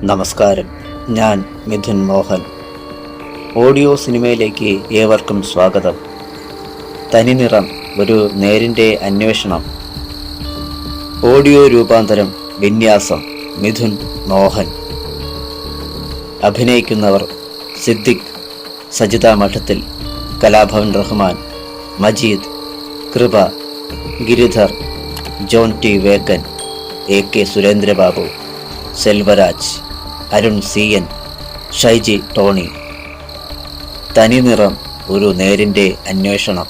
നമസ്കാരം, ഞാൻ മിഥുൻ മോഹൻ. ഓഡിയോ സിനിമയിലേക്ക് ഏവർക്കും സ്വാഗതം. തനിനിറം, ഒരു നേരിൻ്റെ അന്വേഷണം. ഓഡിയോ രൂപാന്തരം, വിന്യാസം മിഥുൻ മോഹൻ. അഭിനയിക്കുന്നവർ സിദ്ദിഖ്, സജിത മഠത്തിൽ, Kalabhavan Rahman, Majeed, Kripa, Giridhar, John T Vekkan, AK Surendrababu, Selvaraj, Arun CN, Shaiji Tony. Thaniniram, ഒരു നേരിൻ്റെ അന്വേഷണം.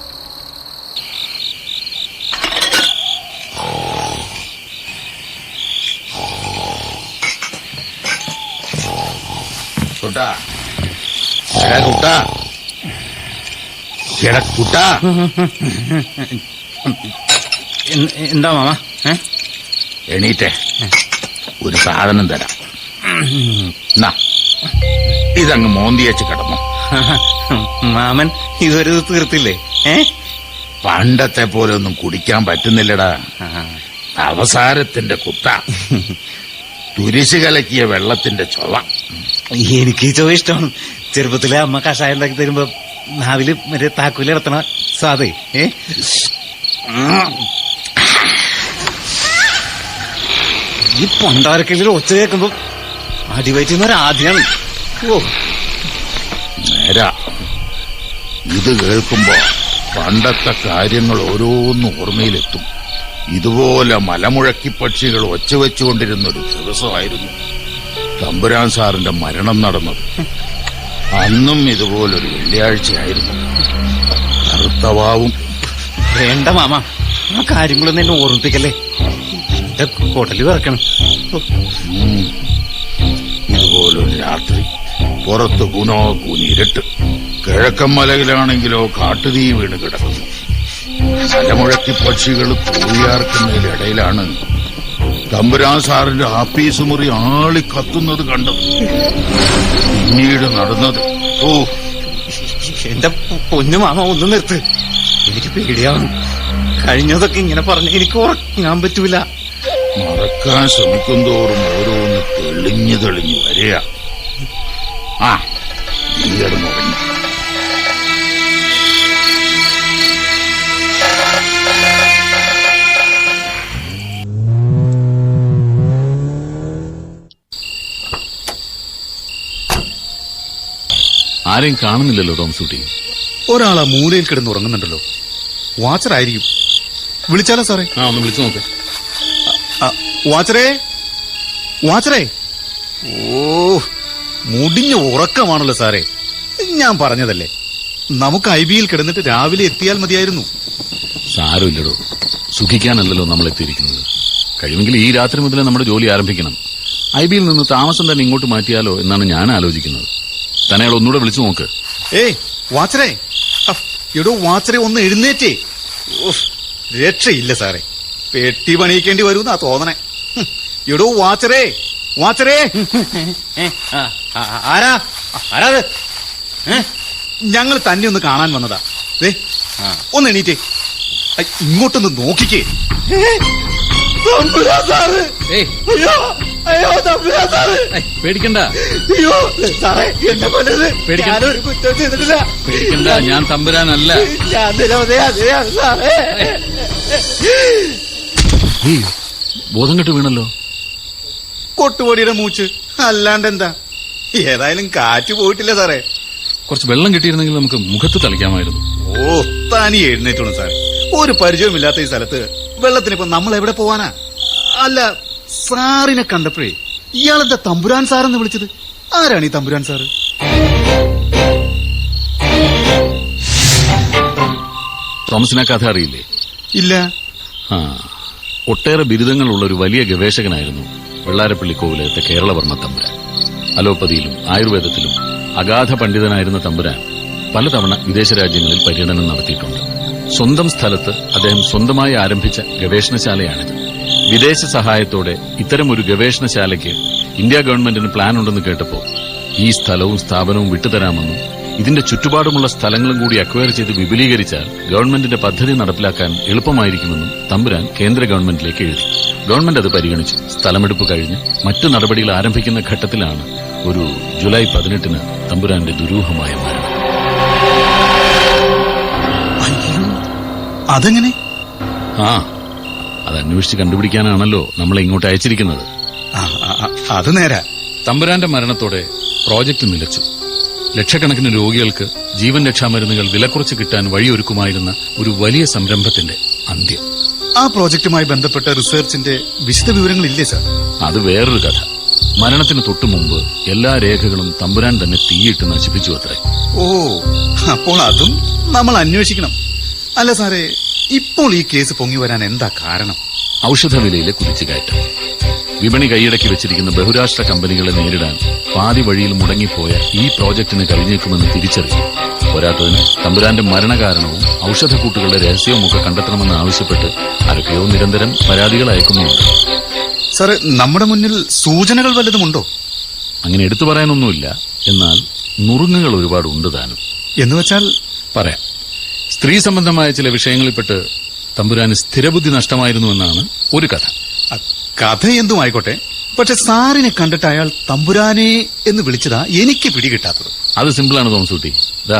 എന്താ മാമ? എണീറ്റേ, ഒരു സാധനം തരാം. ഇതങ്ങ് മോന്തിയച്ച് കിടന്നു. മാമൻ ഇതൊരു തീർത്തില്ലേ? പണ്ടത്തെ പോലെ ഒന്നും കുടിക്കാൻ പറ്റുന്നില്ലടാ. അവസാരത്തിന്റെ കുത്ത, തുരിശ് കലക്കിയ വെള്ളത്തിന്റെ ചൊവ. എനിക്ക് ചൊവ ഇഷ്ടമാണ്. ചെറുപ്പത്തിലെ അമ്മ കഷായം ഉണ്ടാക്കി തരുമ്പോ നാവില് മറ്റേ താക്കോല് ഇടത്തണ സാധേ. ഈ പൊണ്ടാരക്കല്ലിൽ ഒച്ച കേൾക്കുമ്പോ അടിവയറ്റുന്നൊരാദ്യാണ്. നേരാ, ഇത് കേൾക്കുമ്പോ പണ്ടത്തെ കാര്യങ്ങൾ ഓരോന്നും ഓർമ്മയിലെത്തും. ഇതുപോലെ മലമുഴക്കി പക്ഷികൾ ഒച്ച വെച്ചുകൊണ്ടിരുന്നൊരു ദിവസമായിരുന്നു തമ്പുരാൻ സാറിന്റെ മരണം നടന്നത്. അന്നും ഇതുപോലൊരു വെള്ളിയാഴ്ചയായിരുന്നു. കറുത്തവാവും. വേണ്ട മാമ, ആ കാര്യങ്ങളൊന്നും എന്നെ ഓർമ്മിപ്പിക്കല്ലേ. എന്റെ കൊടല് വിറക്കണം. ഇതുപോലൊരു രാത്രി, പുറത്ത് കുനോ കൂനിരട്ട്. കിഴക്കൻ മലയിലാണെങ്കിലോ കാട്ടുതീ വീണ് കിടക്കുന്നു. മലമുഴക്കി പക്ഷികൾ കൂടിയാർക്കുന്നതിനിടയിലാണ് തമ്പുരാൻ സാറിന്റെ ആപ്പീസ് മുറി ആളി കത്തുന്നത് കണ്ടത്. പിന്നീട് നടന്നത്, എന്റെ പൊന്നു മാമ, ഒന്ന് നിർത്ത്. എനിക്ക് പേടിയാവും. കഴിഞ്ഞതൊക്കെ ഇങ്ങനെ പറഞ്ഞ എനിക്ക് ഉറങ്ങാൻ പറ്റൂല. മറക്കാൻ ശ്രമിക്കും തോറും ഓരോന്ന് തെളിഞ്ഞു തെളിഞ്ഞു വരിക. നീ കിടന്നുറങ്ങി. ആരെയും കാണുന്നില്ലല്ലോ തോമസൂട്ടി. ഒരാളാ മൂലയിൽ കിടന്ന് ഉറങ്ങുന്നുണ്ടല്ലോ. വാച്ചറായിരിക്കും. വിളിച്ചാലോ സാറേ? ഒന്ന് വിളിച്ചു നോക്ക്. വാച്ചറേ, വാച്ചറേ. ഓ, മുടിഞ്ഞ ഉറക്കമാണല്ലോ സാറേ. ഞാൻ പറഞ്ഞതല്ലേ, നമുക്ക് IBയിൽ കിടന്നിട്ട് രാവിലെ എത്തിയാൽ മതിയായിരുന്നു. സാരമില്ലടോ, സുഖിക്കാനല്ലല്ലോ നമ്മൾ എത്തിയിരിക്കുന്നത്. കഴിവെങ്കിൽ ഈ രാത്രി മുതലേ നമ്മുടെ ജോലി ആരംഭിക്കണം. IBയിൽ നിന്ന് താമസം തന്നെ ഇങ്ങോട്ട് മാറ്റിയാലോ എന്നാണ് ഞാൻ ആലോചിക്കുന്നത്. തന്നെ അയാൾ ഒന്നുകൂടെ വിളിച്ചു നോക്ക്. വാച്ചറേ, എടോ വാച്ചറേ, ഒന്ന് എഴുന്നേറ്റേ. രക്ഷയില്ല സാറേ, പെട്ടി പണിയിക്കേണ്ടി വരുമെന്നാ തോന്നണേ. എടോ വാച്ചറേ, വാച്ചറേ. ആരാത്? ഞങ്ങൾ തന്നെ ഒന്ന് കാണാൻ വന്നതാ. ഒന്ന് എണീറ്റേ, ഇങ്ങോട്ടൊന്ന് നോക്കിക്കേ. പേടിക്കണ്ട, പേടിക്കണ്ട, ഞാൻ തമ്പുരാനല്ല. ബോധം കെട്ട് വീണല്ലോ. കൊട്ടുപൊടിയുടെ മൂച്ച്, അല്ലാണ്ട് എന്താ. ഏതായാലും കാറ്റ് പോയിട്ടില്ല സാറേ. കുറച്ച് വെള്ളം കിട്ടിയിരുന്നെങ്കിൽ നമുക്ക് മുഖത്ത് തളിക്കാമായിരുന്നു. താനി എഴുന്നേറ്റുള്ളൂ സാറേ. ഒരു പരിചയമില്ലാത്ത ഈ സ്ഥലത്ത് വെള്ളത്തിനിപ്പോ നമ്മൾ എവിടെ പോവാനാ? അല്ല, സാറിനെ കണ്ടപ്പോഴേ ഇയാളെന്താ തമ്പുരാൻ സാറെന്ന് വിളിച്ചത്? ആരാണ് ഈ തമ്പുരാൻ സാറ്? തോമസിനെ കഥ അറിയില്ലേ? ഇല്ല. ഒട്ടേറെ ബിരുദങ്ങളുള്ള ഒരു വലിയ ഗവേഷകനായിരുന്നു വെള്ളാരപ്പള്ളി കോവിലത്തെ കേരളവർമ്മ തമ്പുരാൻ. അലോപ്പതിയിലും ആയുർവേദത്തിലും അഗാധ പണ്ഡിതനായിരുന്ന തമ്പുരാൻ പലതവണ വിദേശ രാജ്യങ്ങളിൽ പര്യടനം നടത്തിയിട്ടുണ്ട്. സ്വന്തം സ്ഥലത്ത് അദ്ദേഹം സ്വന്തമായി ആരംഭിച്ച ഗവേഷണശാലയാണിത്. വിദേശ സഹായത്തോടെ ഇത്തരമൊരു ഗവേഷണശാലയ്ക്ക് ഇന്ത്യ ഗവൺമെന്റിന് പ്ലാൻ ഉണ്ടെന്ന് കേട്ടപ്പോൾ ഈ സ്ഥലവും സ്ഥാപനവും വിട്ടുതരാമെന്നും ഇതിന്റെ ചുറ്റുപാടുമുള്ള സ്ഥലങ്ങളും കൂടി അക്വയർ ചെയ്ത് വിപുലീകരിച്ചാൽ ഗവൺമെന്റിന്റെ പദ്ധതി നടപ്പിലാക്കാൻ എളുപ്പമായിരിക്കുമെന്നും തമ്പുരാൻ കേന്ദ്ര ഗവൺമെന്റിലേക്ക് എഴുതി. ഗവൺമെന്റ് അത് പരിഗണിച്ചു. സ്ഥലമെടുപ്പ് കഴിഞ്ഞ് മറ്റു നടപടികൾ ആരംഭിക്കുന്ന ഘട്ടത്തിലാണ് ഒരു ജൂലൈ 18 തമ്പുരാന്റെ ദുരൂഹമായ മരണം. അതെങ്ങനെ? ആ, അത് അന്വേഷിച്ച് കണ്ടുപിടിക്കാനാണല്ലോ നമ്മളെ ഇങ്ങോട്ട് അയച്ചിരിക്കുന്നത്. അത് നേരാ. തമ്പുരാന്റെ മരണത്തോടെ പ്രോജക്ട് നിലച്ചു. ലക്ഷക്കണക്കിന് രോഗികൾക്ക് ജീവൻ രക്ഷാമരുന്നുകൾ വിലക്കുറച്ച് കിട്ടാൻ വഴിയൊരുക്കുമായിരുന്ന ഒരു വലിയ സംരംഭത്തിന്റെ അന്ത്യം. ആ പ്രോജക്റ്റുമായി ബന്ധപ്പെട്ട റിസർച്ചിന്റെ വിശദ വിവരങ്ങളില്ലേ സാർ? അത് വേറൊരു കഥ. മരണത്തിന് തൊട്ടു മുമ്പ് എല്ലാ രേഖകളും തമ്പുരാൻ തന്നെ തീയിട്ട് നശിപ്പിച്ചു അത്രേ. ഓ, അപ്പോൾ അതും നമ്മൾ അന്വേഷിക്കണം. അല്ല സാറേ, ഇപ്പോൾ ഈ കേസ് പൊങ്ങി വരാൻ എന്താ കാരണം? ഔഷധവിലയിലെ കുതിച്ചുകയറ്റം. വിപണി കൈയടക്കി വെച്ചിരിക്കുന്ന ബഹുരാഷ്ട്ര കമ്പനികളെ നേരിടാൻ പാതി വഴിയിൽ മുടങ്ങിപ്പോയ ഈ പ്രോജക്ടിന് കഴിഞ്ഞേക്കുമെന്ന് തിരിച്ചറിഞ്ഞു. പോരാത്തതിന് തമ്പുരാന്റെ മരണകാരണവും ഔഷധക്കൂട്ടുകളുടെ രഹസ്യവും ഒക്കെ കണ്ടെത്തണമെന്ന് ആവശ്യപ്പെട്ട് ആരൊക്കെയോ നിരന്തരം പരാതികൾ അയക്കുന്നുമുണ്ട്. സാറേ, നമ്മുടെ മുന്നിൽ സൂചനകൾ വല്ലതുമുണ്ടോ? അങ്ങനെ എടുത്തു പറയാനൊന്നുമില്ല. എന്നാൽ നുറുങ്ങുകൾ ഒരുപാടുണ്ട് താനും. എന്നുവെച്ചാൽ? പറയാം. സ്ത്രീ സംബന്ധമായ ചില വിഷയങ്ങളിൽപ്പെട്ട് തമ്പുരാന് സ്ഥിരബുദ്ധി നഷ്ടമായിരുന്നുവെന്നാണ് ഒരു കഥ. കഥ എന്തും ആയിക്കോട്ടെ, പക്ഷെ സാറിനെ കണ്ടിട്ട് അയാൾ തമ്പുരാനെ എന്ന് വിളിച്ചതാ എനിക്ക് പിടികിട്ടാത്തത്. അത് സിമ്പിളാണ് തോമസ് കുട്ടി. ദാ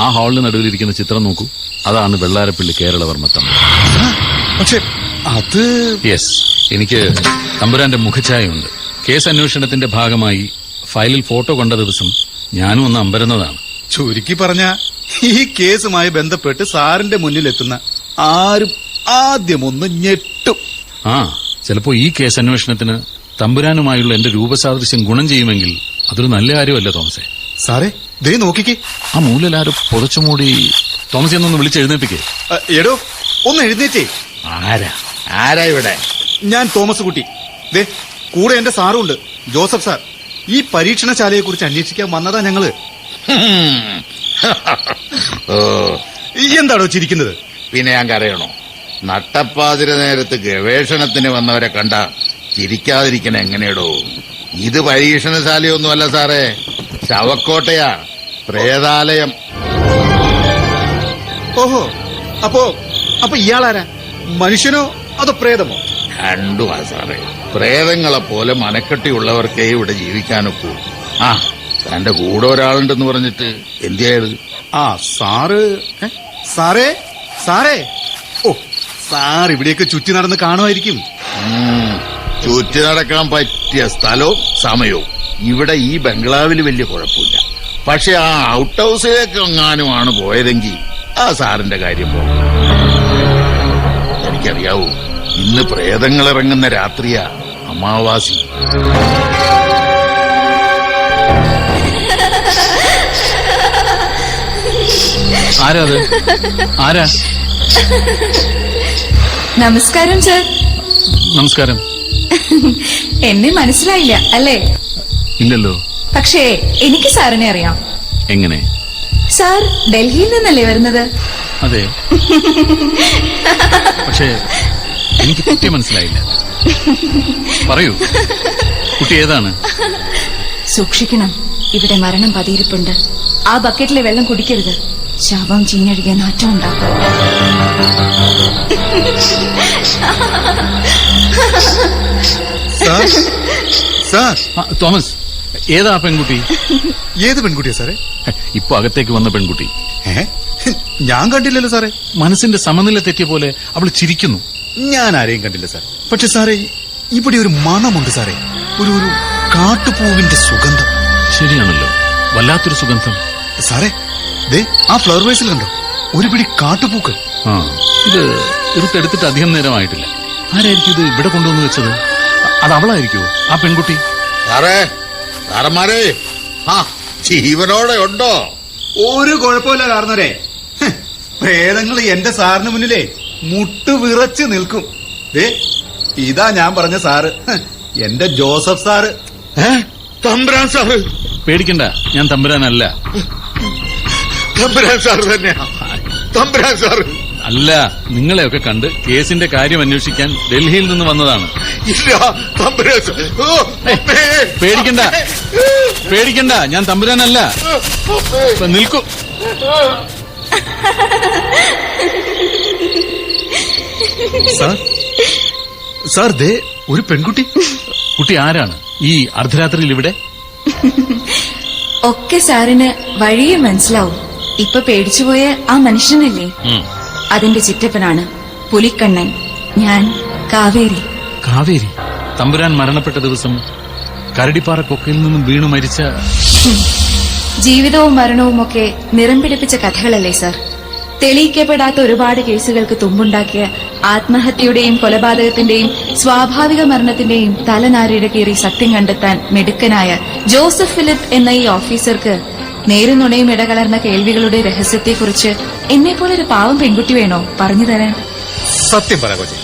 ആ ഹാളിന് നടുവിലിരിക്കുന്ന ചിത്രം നോക്കൂ. അതാണ് വെള്ളാരപ്പള്ളി കേരളവർമ്മ തമ്പുരാൻ. പക്ഷെ അത്... യെസ്, എനിക്ക് തമ്പുരാന്റെ മുഖഛായയുണ്ട്. കേസ് അന്വേഷണത്തിന്റെ ഭാഗമായി ഫയലിൽ ഫോട്ടോ കണ്ട ദിവസം ഞാനും ഒന്ന് അമ്പരന്നതാണ്. ചുരുക്കി പറഞ്ഞ, ഈ കേസുമായി ബന്ധപ്പെട്ട് സാറിന്റെ മുന്നിലെത്തുന്ന ആരും ആദ്യം ഒന്ന് ഞെട്ടും. ആ, ചിലപ്പോ ഈ കേസ് അന്വേഷണത്തിന് തമ്പുരാനുമായുള്ള എന്റെ രൂപസാദൃശ്യം ഗുണം ചെയ്യുമെങ്കിൽ അതൊരു നല്ല കാര്യമല്ല തോമസേ. സാറേ, ദേ നോക്കിക്കേ. ആ മൂലലാരും പുതച്ചുമൂടി. തോമസ് എന്നൊന്ന് വിളിച്ചെഴുന്നേപ്പിക്കേ. എടോ, ഒന്ന് എഴുന്നേറ്റേ. ആരാ ഇവിടെ? ഞാൻ തോമസ് കുട്ടി. ദേ, കൂടെ എന്റെ സാറുണ്ട്, ജോസഫ് സാർ. ഈ പരീക്ഷണശാലയെ കുറിച്ച് അന്വേഷിക്കാൻ വന്നതാ ഞങ്ങള്. ഓ, എന്താണോ ചിരിക്കുന്നത്? പിന്നെ ഞാൻ കരയണോ? നട്ടപ്പാതിര നേരത്ത് ഗവേഷണത്തിന് വന്നവരെ കണ്ട ചിരിക്കാതിരിക്കണ എങ്ങനെയാടോ? ഇത് പരീക്ഷണശാലയൊന്നുമല്ല സാറേ, ശവക്കോട്ടയാ, പ്രേതാലയം. ഓഹോ, അപ്പൊ ഇയാളാരാ? മനുഷ്യനോ അതോ പ്രേതമോ? രണ്ടുമാ സാറേ. പ്രേതങ്ങളെ പോലെ മനക്കെട്ടിയുള്ളവർക്കേ ഇവിടെ ജീവിക്കാനൊക്കൂ. ആ, തന്റെ കൂടെ ഒരാളുണ്ടെന്ന് പറഞ്ഞിട്ട് എന്തിയായത്? ആ, സാറേ. ഓ, സാർ ഇവിടെയൊക്കെ ചുറ്റി നടന്ന് കാണുമായിരിക്കും. ചുറ്റി നടക്കാൻ പറ്റിയ സ്ഥലവും സമയവും ഇവിടെ ഈ ബംഗ്ലാവിൽ വലിയ കുഴപ്പമില്ല. പക്ഷെ ആ ഔട്ട് ഹൗസിലേക്ക് എങ്ങാനുമാണ് പോയതെങ്കിൽ ആ സാറിന്റെ കാര്യം പോകും. എനിക്കറിയാവൂ, ഇന്ന് പ്രേതങ്ങൾ ഇറങ്ങുന്ന രാത്രിയാ, അമാവാസി. ആരാ അത്? ആരാ? നമസ്കാരം സർ. നമസ്കാരം. എന്നെ മനസ്സിലായില്ല അല്ലേ? ഇല്ലല്ലോ. പക്ഷേ എനിക്ക് സാറിനെ അറിയാം. എങ്ങനെ? സാർ ഡൽഹിയിൽ നിന്നല്ലേ വരുന്നത്? അതെ. പക്ഷേ എനിക്ക് കുട്ടി മനസ്സിലായില്ല. പറയൂ, കുട്ടി ഏതാണ്? സൂക്ഷിക്കണം, ഇവിടെ മരണം പതിയിരിപ്പുണ്ട്. ആ ബക്കറ്റിലെ വെള്ളം കുടിക്കരുത്. ശവം ചീഞ്ഞഴുകിയ നാറ്റം ഉണ്ടാകും. തോമസ്, ഏതാ പെൺകുട്ടി? ഏത് പെൺകുട്ടിയാ സാറേ? ഇപ്പൊ അകത്തേക്ക് വന്ന പെൺകുട്ടി. ഞാൻ കണ്ടില്ലല്ലോ സാറേ. മനസ്സിന്റെ സമനില തെറ്റിയ പോലെ അവൾ ചിരിക്കുന്നു. ഞാൻ ആരെയും കണ്ടില്ല സാർ. പക്ഷെ സാറേ, ഇവിടെ ഒരു മണമുണ്ട് സാറേ. ഒരു കാട്ടുപൂവിന്റെ സുഗന്ധം. ശരിയാണല്ലോ, വല്ലാത്തൊരു സുഗന്ധം. സാറേ, ദേ ആ ഫ്ലവർ വേസിൽ കണ്ടോ ഒരു പിടി കാട്ടുപൂക്കൾ? ആ, ഇത് എടുത്തെടുത്തിട്ട് അധികം നേരമായിട്ടില്ല. ആരായിരിക്കും ഇത് ഇവിടെ കൊണ്ടുവന്ന് വെച്ചത്? അത് അവളായിരിക്കുമോ, ആ പെൺകുട്ടി? സാറന്മാരെ, ആ ജീവനോടെ ഉണ്ടോ? ഒരു കുഴപ്പമില്ല കാരണവരെ. പ്രേതങ്ങൾ എന്റെ സാറിന് മുന്നിലേ മുട്ടു വിറച്ച് നിൽക്കും. ദേ, ഇതാ ഞാൻ പറഞ്ഞ സാറ്, എന്റെ ജോസഫ് സാറ്. തമ്പുരാൻ സാറ്? പേടിക്കണ്ട, ഞാൻ തമ്പുരാനല്ല. തമ്പുരാൻ സാറ് തന്നെയാ. തമ്പുരാൻ സാറ് അല്ല, നിങ്ങളെയൊക്കെ കണ്ട് കേസിന്റെ കാര്യം അന്വേഷിക്കാൻ ഡൽഹിയിൽ നിന്ന് വന്നതാണ്. ഇല്ല തമ്പുരാൻ സാർ. ഓ, അമ്മേ. പേടിക്കണ്ട പേടിക്കണ്ട, ഞാൻ തമ്പുരാനല്ല. ഇപ്പൊ നിൽക്കൂ. സാർ സാർ ദേ ഒരു പെൺകുട്ടി. കുട്ടി ആരാണ് ഈ അർദ്ധരാത്രിയിൽ ഇവിടെ? ഒക്കെ സാറിന് വഴിയെ മനസ്സിലാവും. ഇപ്പൊ പേടിച്ചുപോയ ആ മനുഷ്യനല്ലേ, ഉം. അതിന്റെ ചിറ്റപ്പനാണ് പുലിക്കണ്ണൻ. ഞാൻ കാവേരി. കാവേരി, തമ്പുരാൻ മരണപ്പെട്ട ദിവസം കരടിപ്പാറ കൊക്കയിൽ നിന്നും വീണു മരിച്ച... ജീവിതവും മരണവും ഒക്കെ നിറം പിടിപ്പിച്ച കഥകളല്ലേ സാർ? തെളിയിക്കപ്പെടാത്ത ഒരുപാട് കേസുകൾക്ക് തുമ്പുണ്ടാക്കിയ ആത്മഹത്യയുടെയും കൊലപാതകത്തിന്റെയും സ്വാഭാവിക മരണത്തിന്റെയും തലനാരിഴ കീറി സത്യം കണ്ടെത്താൻ മിടുക്കനായ ജോസഫ് ഫിലിപ്പ് എന്ന ഈ ഓഫീസർക്ക് നേരും നുണയും ഇടകലർന്ന കേൾവികളുടെ രഹസ്യത്തെക്കുറിച്ച് എന്നെപ്പോലൊരു പാവം പെൺകുട്ടി വേണോ പറഞ്ഞു തരാൻ? സത്യം പറ കൊച്ചി,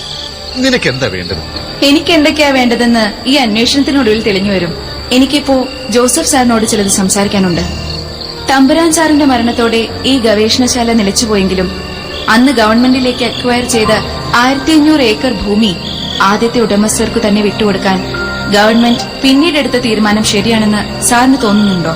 നിനക്ക് എന്താ വേണ്ടത്? എനിക്ക് എന്തൊക്കെയാ വേണ്ടതെന്ന് ഈ അന്വേഷണത്തിനൊടുവിൽ തെളിഞ്ഞു വരും. എനിക്കിപ്പോ ജോസഫ് സാറിനോട് ചിലത് സംസാരിക്കാനുണ്ട്. തമ്പുരാൻ സാറിന്റെ മരണത്തോടെ ഈ ഗവേഷണശാല നിലച്ചുപോയെങ്കിലും അന്ന് ഗവൺമെന്റിലേക്ക് അക്വയർ ചെയ്ത 1500 ഏക്കർ ഭൂമി ആദ്യത്തെ ഉടമസ്ഥർക്കു തന്നെ വിട്ടുകൊടുക്കാൻ ഗവൺമെന്റ് പിന്നീടെടുത്ത തീരുമാനം ശരിയാണെന്ന് സാറിന് തോന്നുന്നുണ്ടോ?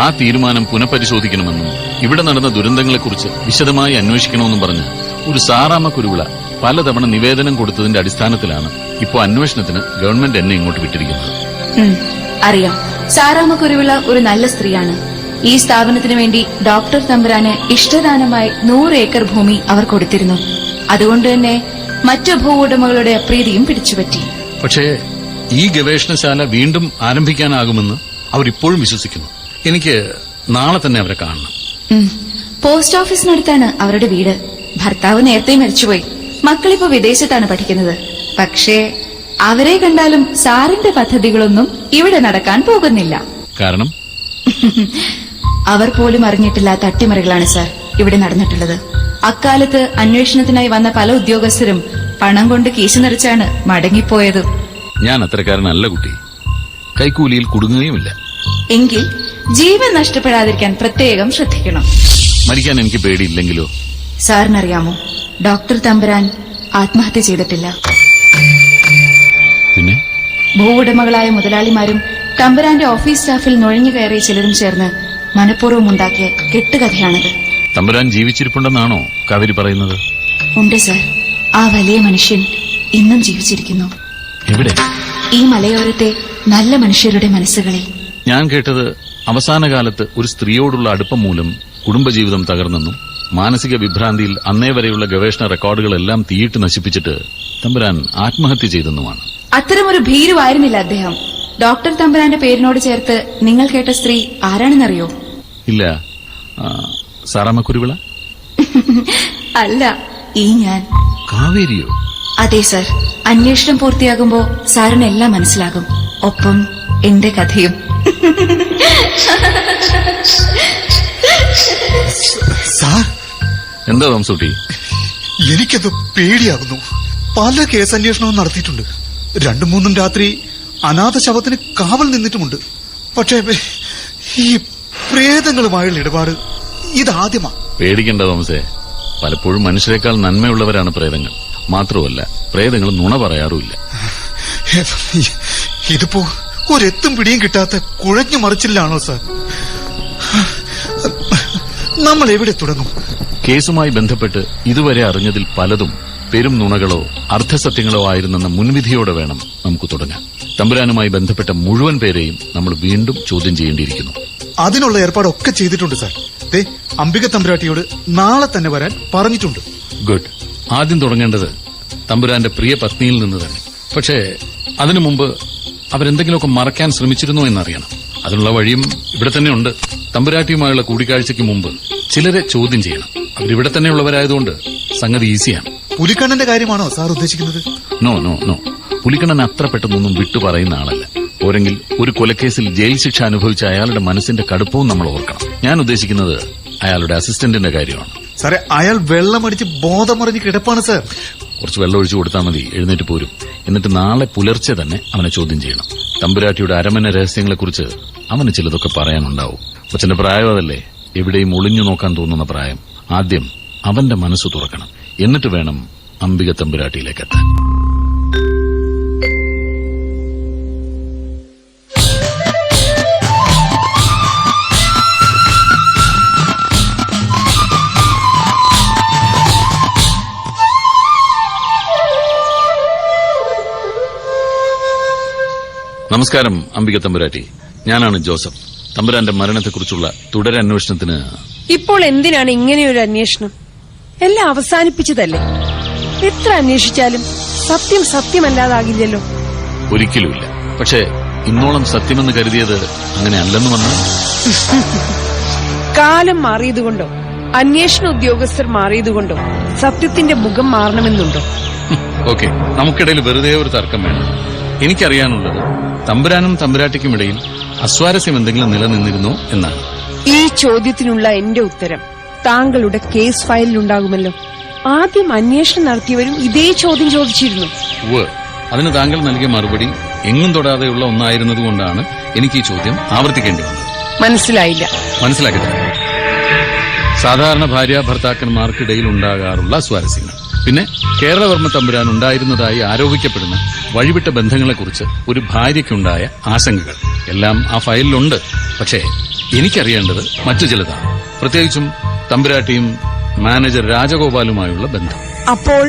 ആ തീരുമാനം പുനഃപരിശോധിക്കണമെന്നും ഇവിടെ നടന്ന ദുരന്തങ്ങളെക്കുറിച്ച് വിശദമായി അന്വേഷിക്കണമെന്നും പറഞ്ഞ് ഒരു സാറാമ്മ കുരുവിള പലതവണ നിവേദനം കൊടുത്തതിന്റെ അടിസ്ഥാനത്തിലാണ് ഇപ്പോൾ അന്വേഷണത്തിന് ഗവൺമെന്റ് എന്നെ ഇങ്ങോട്ട് വിട്ടിരിക്കുന്നത്. അറിയാം, സാറാമ്മ കുരുവിള ഒരു നല്ല സ്ത്രീയാണ്. ഈ സ്ഥാപനത്തിനു വേണ്ടി ഡോക്ടർ തമ്പുരാന് ഇഷ്ടദാനമായി 100 ഏക്കർ ഭൂമി അവർ കൊടുത്തിരുന്നു. അതുകൊണ്ട് തന്നെ മറ്റു ഭൂ ഉടമകളുടെ അപ്രീതിയും പിടിച്ചുപറ്റി. പക്ഷേ ഈ ഗവേഷണശാല വീണ്ടും ആരംഭിക്കാനാകുമെന്ന് അവരിപ്പോഴും വിശ്വസിക്കുന്നു. എനിക്ക് നാളെ തന്നെ അവരെ കാണണം. പോസ്റ്റ് ഓഫീസിനടുത്താണ് അവരുടെ വീട്. ഭർത്താവ് നേരത്തെ മരിച്ചുപോയി. മക്കളിപ്പോ വിദേശത്താണ് പഠിക്കുന്നത്. പക്ഷേ അവരെ കണ്ടാലും സാറിന്റെ പദ്ധതികളൊന്നും ഇവിടെ നടക്കാൻ പോകുന്നില്ല. കാരണം അവർ പോലും അറിഞ്ഞിട്ടില്ലാത്ത അട്ടിമറികളാണ് സാർ ഇവിടെ നടന്നിട്ടുള്ളത്. അക്കാലത്ത് അന്വേഷണത്തിനായി വന്ന പല ഉദ്യോഗസ്ഥരും പണം കൊണ്ട് കീശ നിറച്ചാണ് മടങ്ങിപ്പോയത്. ഞാൻ അത്തരക്കാരനല്ല കുട്ടി. കൈക്കൂലിയിൽ കുടുങ്ങുകയുമില്ല. എങ്കിൽ ജീവൻ നഷ്ടപ്പെടാതിരിക്കാൻ പ്രത്യേകം ശ്രദ്ധിക്കണം. മരിക്കാൻ എനിക്ക് പേടിയില്ലെങ്കിലോ? സാറിനറിയാമോ, ഡോക്ടർ തമ്പുരാൻ ആത്മഹത്യ ചെയ്തിട്ടില്ല. പിന്നെ ഭൂവുടമകളായ മുതലാളിമാരും തമ്പുരാന്റെ ഓഫീസ് സ്റ്റാഫിൽ നുഴഞ്ഞു കയറിയ ചിലരും ചേർന്ന് മനഃപൂർവ്വം ഉണ്ടാക്കിയ കെട്ടുകഥയാണത്. തമ്പുരാൻ ജീവിച്ചിരിപ്പുണ്ടെന്നാണോ കാവേരി പറയുന്നത്? ഉണ്ട് സർ. ആ വലിയ മനുഷ്യൻ ഇന്നും ജീവിച്ചിരിക്കുന്നു. എവിടെ? ഈ മലയോരത്തെ നല്ല മനുഷ്യരുടെ മനസ്സുകളിൽ. ഞാൻ കേട്ടത് അവസാന കാലത്ത് ഒരു സ്ത്രീയോടുള്ള അടുപ്പം മൂലം കുടുംബജീവിതം തകർന്നെന്നും മാനസിക വിഭ്രാന്തിയിൽ അന്നേ വരെയുള്ള ഗവേഷണ റെക്കോർഡുകളെല്ലാം തീയിട്ട് നശിപ്പിച്ചിട്ട് തമ്പുരാൻ ആത്മഹത്യ ചെയ്തെന്നുമാണ്. അത്തരമൊരു ഭീരുവായിരുന്നില്ല അദ്ദേഹം. ഡോക്ടർ തമ്പുരാന്റെ പേരിനോട് ചേർത്ത് നിങ്ങൾ കേട്ട സ്ത്രീ ആരാണെന്നറിയോ? ഇല്ല. സാറാമ്മ കുരുവിള? അല്ല, ഈ ഞാൻ. കാവേരിയോ? അതെ സർ. അന്വേഷണം പൂർത്തിയാകുമ്പോ സാറിന് എല്ലാം മനസ്സിലാകും. ഒപ്പം എന്റെ കഥയും. സാർ, എന്താ വംസുട്ടി? എനിക്കത് പേടിയാകുന്നു. പല കേസന്വേഷണവും നടത്തിയിട്ടുണ്ട്. 2-3 രാത്രി അനാഥ ശവത്തിന് കാവൽ നിന്നിട്ടുമുണ്ട്. പക്ഷേ ഈ പ്രേതങ്ങളുമായുള്ള ഇടപാട് ഇതാദ്യമാ. പേടിക്കേണ്ട തോമസേ, പലപ്പോഴും മനുഷ്യരെക്കാൾ നന്മയുള്ളവരാണ് പ്രേതങ്ങൾ. മാത്രമല്ല, പ്രേതങ്ങൾ നുണ പറയാറുമില്ല. ഇതിപ്പോ ഒരെത്തും പിടിയും കിട്ടാത്ത കുഴഞ്ഞു മറിച്ചില്ലാണോ സാർ? നമ്മൾ എവിടെ തുടങ്ങും? കേസുമായി ബന്ധപ്പെട്ട് ഇതുവരെ അറിഞ്ഞതിൽ പലതും പെരും നുണകളോ അർദ്ധസത്യങ്ങളോ ആയിരുന്നെന്ന മുൻവിധിയോടെ വേണം നമുക്ക് തുടങ്ങാൻ. തമ്പുരാനുമായി ബന്ധപ്പെട്ട മുഴുവൻ പേരെയും നമ്മൾ വീണ്ടും ചോദ്യം ചെയ്യേണ്ടിയിരിക്കുന്നു. അതിനുള്ള ഏർപ്പാടൊക്കെ ചെയ്തിട്ടുണ്ട് സാർ. അംബിക തമ്പുരാട്ടിയോട് നാളെ തന്നെ വരാൻ പറഞ്ഞിട്ടുണ്ട്. ഗുഡ്. ആദ്യം തുടങ്ങേണ്ടത് തമ്പുരാന്റെ പ്രിയ പത്നിയിൽ നിന്ന് തന്നെ. പക്ഷേ അതിനു മുമ്പ് അവരെന്തെങ്കിലുമൊക്കെ മറയ്ക്കാൻ ശ്രമിച്ചിരുന്നോ എന്നറിയണം. അതിനുള്ള വഴിയും ഇവിടെ തന്നെയുണ്ട്. തമ്പുരാട്ടിയുമായുള്ള കൂടിക്കാഴ്ചയ്ക്ക് മുമ്പ് ചിലരെ ചോദ്യം ചെയ്യണം. അവരിവിടെ തന്നെയുള്ളവരായതുകൊണ്ട് സംഗതി ഈസിയാണ്. പുലിക്കണ്ണന്റെ കാര്യമാണോ സാർ ഉദ്ദേശിക്കുന്നത്? No no no. പുലിക്കണ്ണൻ അത്ര പെട്ടെന്നൊന്നും വിട്ടു പറയുന്ന ആളല്ല. പോരെങ്കിൽ ഒരു കൊലക്കേസിൽ ജയിൽ ശിക്ഷ അനുഭവിച്ച അയാളുടെ മനസ്സിന്റെ കടുപ്പവും നമ്മൾ ഓർക്കണം. ഞാൻ ഉദ്ദേശിക്കുന്നത് അയാളുടെ അസിസ്റ്റന്റിന്റെ കാര്യമാണ്. സാറേ, അയാൾ വെള്ളമടിച്ച് ബോധമറിഞ്ഞ് കിടപ്പാണ് സാർ. കുറച്ച് വെള്ളം ഒഴിച്ചു കൊടുത്താൽ മതി, എഴുന്നേറ്റ് പോരും. എന്നിട്ട് നാളെ പുലർച്ചെ തന്നെ അവനെ ചോദ്യം ചെയ്യണം. തമ്പുരാട്ടിയുടെ അരമന രഹസ്യങ്ങളെക്കുറിച്ച് അവന് ചിലതൊക്കെ പറയാനുണ്ടാവും. കൊച്ചന്റെ പ്രായം അതല്ലേ, എവിടെയും ഒളിഞ്ഞു നോക്കാൻ തോന്നുന്ന പ്രായം. ആദ്യം അവന്റെ മനസ്സ് തുറക്കണം. എന്നിട്ട് വേണം അംബിക തമ്പുരാട്ടിയിലേക്ക് എത്താൻ. നമസ്കാരം അംബിക തമ്പുരാട്ടി. ഞാനാണ് ജോസഫ്. തമ്പുരാന്റെ മരണത്തെക്കുറിച്ചുള്ള തുടരന്വേഷണത്തിന്. ഇപ്പോൾ എന്തിനാണ് ഇങ്ങനെയൊരു അന്വേഷണം? എല്ലാം അവസാനിപ്പിച്ചതല്ലേ? എത്ര അന്വേഷിച്ചാലും സത്യം സത്യമല്ലാതാകില്ലല്ലോ. ഒരിക്കലുമില്ല. പക്ഷേ ഇന്നോളം സത്യമെന്ന് കരുതിയത് അങ്ങനെ അല്ലെന്ന് വന്നാൽ കാലം മാറിയതുകൊണ്ടോ അന്വേഷണ ഉദ്യോഗസ്ഥർ മാറിയതുകൊണ്ടോ സത്യത്തിന്റെ മുഖം മാറണമെന്നുണ്ടോ? ഓക്കെ, നമുക്കിടയിൽ വെറുതെ ഒരു തർക്കം വേണം. എനിക്കറിയാനുള്ളത് തമ്പുരാനും തമ്പുരാട്ടിക്കുമിടയിൽ അസ്വാരസ്യം എന്തെങ്കിലും നിലനിന്നിരുന്നോ എന്നാണ്. ഈ ചോദ്യത്തിനുള്ള എന്റെ ഉത്തരം താങ്കളുടെ കേസ് ഫയലിലുണ്ടാകുമല്ലോ. ആദ്യം അന്വേഷണം നടത്തിയവരും ഇതേ ചോദ്യം ചോദിച്ചിരുന്നു. അതിന് താങ്കൾ നൽകിയ മറുപടി എങ്ങും തൊടാതെയുള്ള ഒന്നായിരുന്നതുകൊണ്ടാണ് എനിക്ക് ഈ ചോദ്യം ആവർത്തിക്കേണ്ടി വന്നത്. മനസ്സിലായില്ല. മനസ്സിലാക്കട്ടെ. സാധാരണ ഭാര്യ ഭർത്താക്കന്മാർക്കിടയിൽ ഉണ്ടാകാറുള്ള സ്വാരസ്യങ്ങൾ, പിന്നെ കേരളവർമ്മ തമ്പുരാൻ ഉണ്ടായിരുന്നതായി ആരോപിക്കപ്പെടുന്ന വഴിവിട്ട ബന്ധങ്ങളെക്കുറിച്ച് ഒരു ഭാര്യയ്ക്കുണ്ടായ ആശങ്കകൾ എല്ലാം ആ ഫയലിലുണ്ട്. പക്ഷേ എനിക്കറിയേണ്ടത് മറ്റു ചിലതാണ്, പ്രത്യേകിച്ചും തമ്പുരാട്ടിയും മാനേജർ രാജഗോപാലുമായുള്ള ബന്ധം. അപ്പോൾ